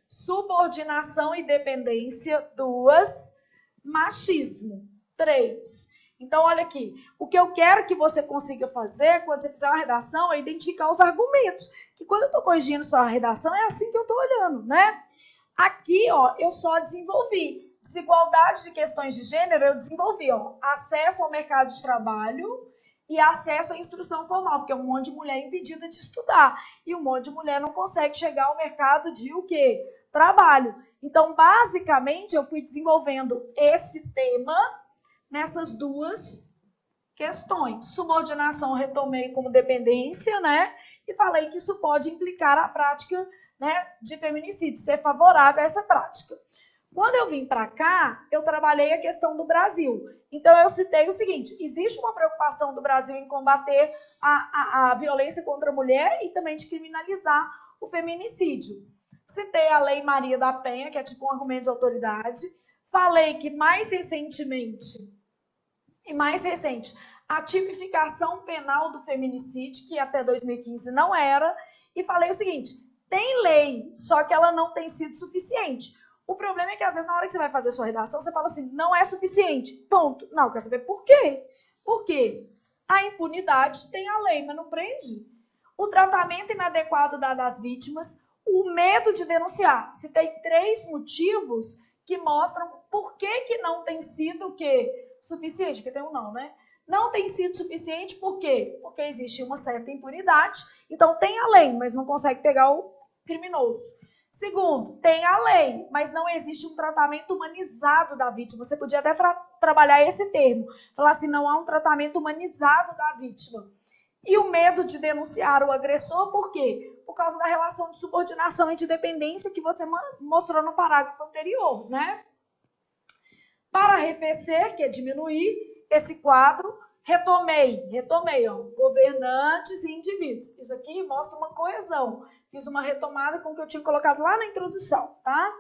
Subordinação e dependência, 2. Machismo, 3. Então, olha aqui. O que eu quero que você consiga fazer, quando você fizer uma redação, é identificar os argumentos. Que quando eu estou corrigindo sua redação, é assim que eu estou olhando, né? Aqui, ó, eu só desenvolvi. Desigualdade de questões de gênero, eu desenvolvi, ó. Acesso ao mercado de trabalho e acesso à instrução formal, porque é um monte de mulher impedida de estudar, e um monte de mulher não consegue chegar ao mercado de o quê? Trabalho. Então, basicamente, eu fui desenvolvendo esse tema nessas duas questões. Subordinação eu retomei como dependência, né? E falei que isso pode implicar a prática, né, de feminicídio, ser favorável a essa prática. Quando eu vim para cá, eu trabalhei a questão do Brasil. Então, eu citei o seguinte, existe uma preocupação do Brasil em combater a violência contra a mulher e também de criminalizar o feminicídio. Citei a Lei Maria da Penha, que é tipo um argumento de autoridade. Falei que mais recente, a tipificação penal do feminicídio, que até 2015 não era. E falei o seguinte, tem lei, só que ela não tem sido suficiente. O problema é que, às vezes, na hora que você vai fazer sua redação, você fala assim, não é suficiente, ponto. Não, eu quero saber por quê. Por quê? A impunidade tem a lei, mas não prende. O tratamento inadequado dado às vítimas, o medo de denunciar. Citei 3 motivos que mostram por que não tem sido o quê? Suficiente, porque tem um não, né? Não tem sido suficiente, por quê? Porque existe uma certa impunidade, então tem a lei, mas não consegue pegar o criminoso. Segundo, tem a lei, mas não existe um tratamento humanizado da vítima. Você podia até trabalhar esse termo, falar assim, não há um tratamento humanizado da vítima. E o medo de denunciar o agressor, por quê? Por causa da relação de subordinação e de dependência que você mostrou no parágrafo anterior, né? Para arrefecer, que é diminuir esse quadro, retomei, ó, governantes e indivíduos. Isso aqui mostra uma coesão. Fiz uma retomada com o que eu tinha colocado lá na introdução, tá?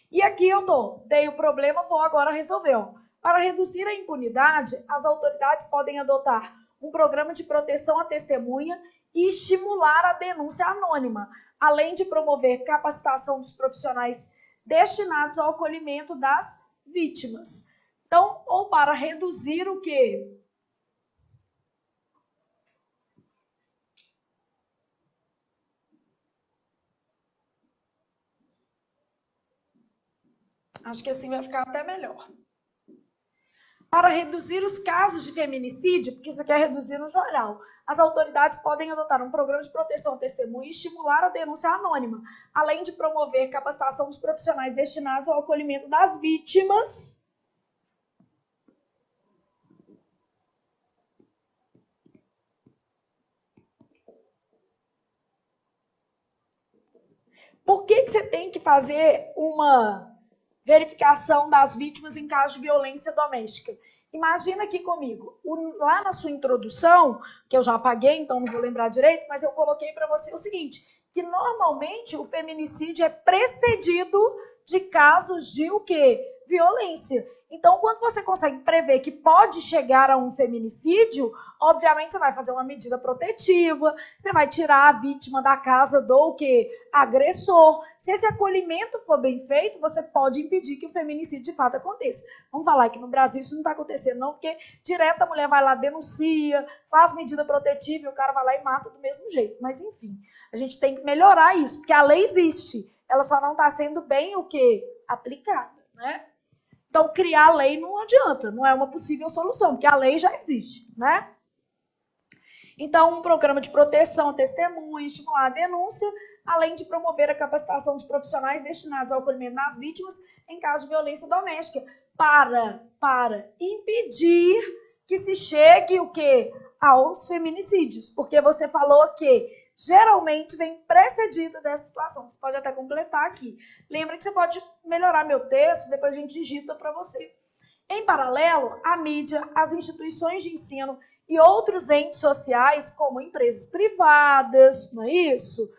E aqui eu dei o problema, vou agora resolver, ó. Para reduzir a impunidade, as autoridades podem adotar um programa de proteção à testemunha e estimular a denúncia anônima, além de promover capacitação dos profissionais destinados ao acolhimento das vítimas. Então, ou para reduzir o quê? Acho que assim vai ficar até melhor. Para reduzir os casos de feminicídio, porque isso aqui é reduzir no geral, as autoridades podem adotar um programa de proteção à testemunha e estimular a denúncia anônima, além de promover capacitação dos profissionais destinados ao acolhimento das vítimas. Por que você tem que fazer uma verificação das vítimas em caso de violência doméstica? Imagina aqui comigo, lá na sua introdução, que eu já apaguei, então não vou lembrar direito, mas eu coloquei para você o seguinte, que normalmente o feminicídio é precedido de casos de o quê? Violência. Então, quando você consegue prever que pode chegar a um feminicídio, obviamente você vai fazer uma medida protetiva, você vai tirar a vítima da casa do quê? Agressor. Se esse acolhimento for bem feito, você pode impedir que o feminicídio de fato aconteça. Vamos falar que no Brasil isso não está acontecendo não, porque direto a mulher vai lá, denuncia, faz medida protetiva e o cara vai lá e mata do mesmo jeito. Mas enfim, a gente tem que melhorar isso, porque a lei existe, ela só não está sendo bem o quê? Aplicada, né? Então, criar a lei não adianta, não é uma possível solução, porque a lei já existe, né? Então, um programa de proteção à testemunha, estimular a denúncia, além de promover a capacitação dos profissionais destinados ao acolhimento das vítimas em caso de violência doméstica, para impedir que se chegue o quê? Aos feminicídios, porque você falou que geralmente vem precedido dessa situação. Você pode até completar aqui. Lembra que você pode melhorar meu texto, depois a gente digita para você. Em paralelo, a mídia, as instituições de ensino e outros entes sociais, como empresas privadas, não é isso?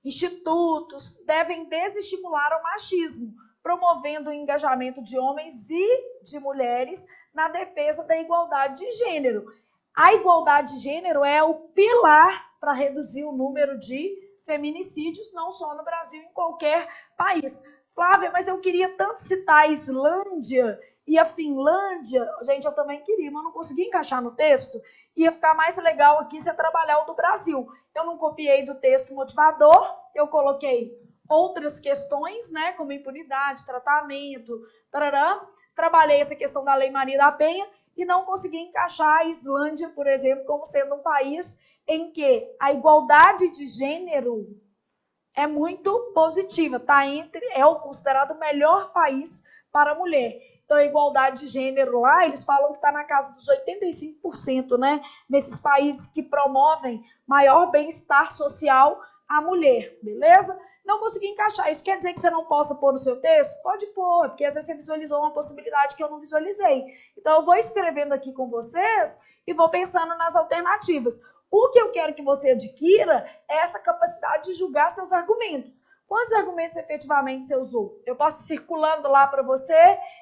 Institutos, devem desestimular o machismo, promovendo o engajamento de homens e de mulheres na defesa da igualdade de gênero. A igualdade de gênero é o pilar para reduzir o número de feminicídios, não só no Brasil, em qualquer país. Flávia, mas eu queria tanto citar a Islândia e a Finlândia. Gente, eu também queria, mas não consegui encaixar no texto. Ia ficar mais legal aqui se eu trabalhar o do Brasil. Eu não copiei do texto motivador, eu coloquei outras questões, né, como impunidade, tratamento, tarará. Trabalhei essa questão da Lei Maria da Penha e não consegui encaixar a Islândia, por exemplo, como sendo um país em que a igualdade de gênero é muito positiva, tá? É o considerado o melhor país para a mulher. Então, a igualdade de gênero lá, eles falam que está na casa dos 85%, né? Nesses países que promovem maior bem-estar social à mulher, beleza? Não consegui encaixar. Isso quer dizer que você não possa pôr no seu texto? Pode pôr, porque às vezes você visualizou uma possibilidade que eu não visualizei. Então, eu vou escrevendo aqui com vocês e vou pensando nas alternativas. O que eu quero que você adquira é essa capacidade de julgar seus argumentos. Quantos argumentos efetivamente você usou? Eu posso ir circulando lá para você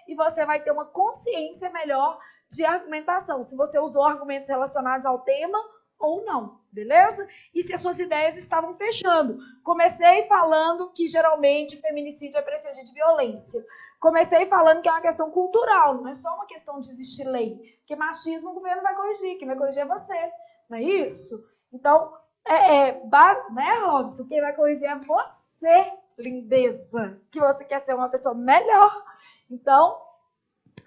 e você vai ter uma consciência melhor de argumentação. Se você usou argumentos relacionados ao tema ou não, beleza? E se as suas ideias estavam fechando. Comecei falando que geralmente feminicídio é precedido de violência. Comecei falando que é uma questão cultural, não é só uma questão de existir lei. Porque machismo o governo vai corrigir, quem vai corrigir é você. Não é isso? Então, né, Robson? Quem vai corrigir é você, lindeza, que você quer ser uma pessoa melhor. Então,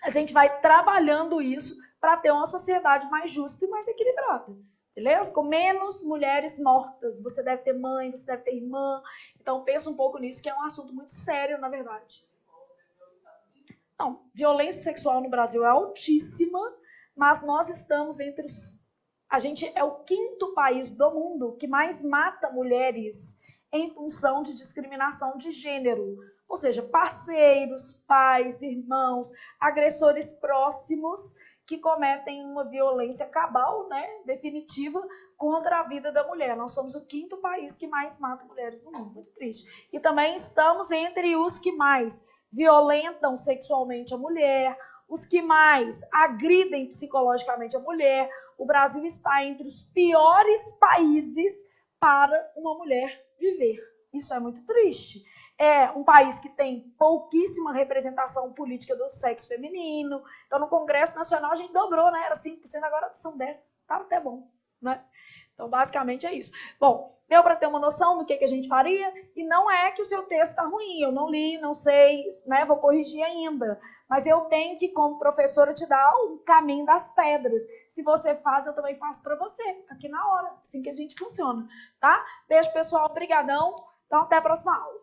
a gente vai trabalhando isso para ter uma sociedade mais justa e mais equilibrada. Beleza? Com menos mulheres mortas. Você deve ter mãe, você deve ter irmã. Então, pensa um pouco nisso, que é um assunto muito sério, na verdade. Não, violência sexual no Brasil é altíssima, mas nós estamos entre os... A gente é o 5º país do mundo que mais mata mulheres em função de discriminação de gênero. Ou seja, parceiros, pais, irmãos, agressores próximos que cometem uma violência cabal, né, definitiva, contra a vida da mulher. Nós somos o 5º país que mais mata mulheres no mundo. Muito triste. E também estamos entre os que mais violentam sexualmente a mulher, os que mais agridem psicologicamente a mulher. O Brasil está entre os piores países para uma mulher viver. Isso é muito triste. É um país que tem pouquíssima representação política do sexo feminino. Então, no Congresso Nacional, a gente dobrou, né? Era 5%, agora são 10%. Tá até bom, né? Então, basicamente é isso. Bom, deu para ter uma noção do que a gente faria? E não é que o seu texto está ruim. Eu não li, não sei, né? Vou corrigir ainda. Mas eu tenho que, como professora, te dar um caminho das pedras. Se você faz, eu também faço para você, aqui na hora. Assim que a gente funciona, tá? Beijo, pessoal. Obrigadão. Então, até a próxima aula.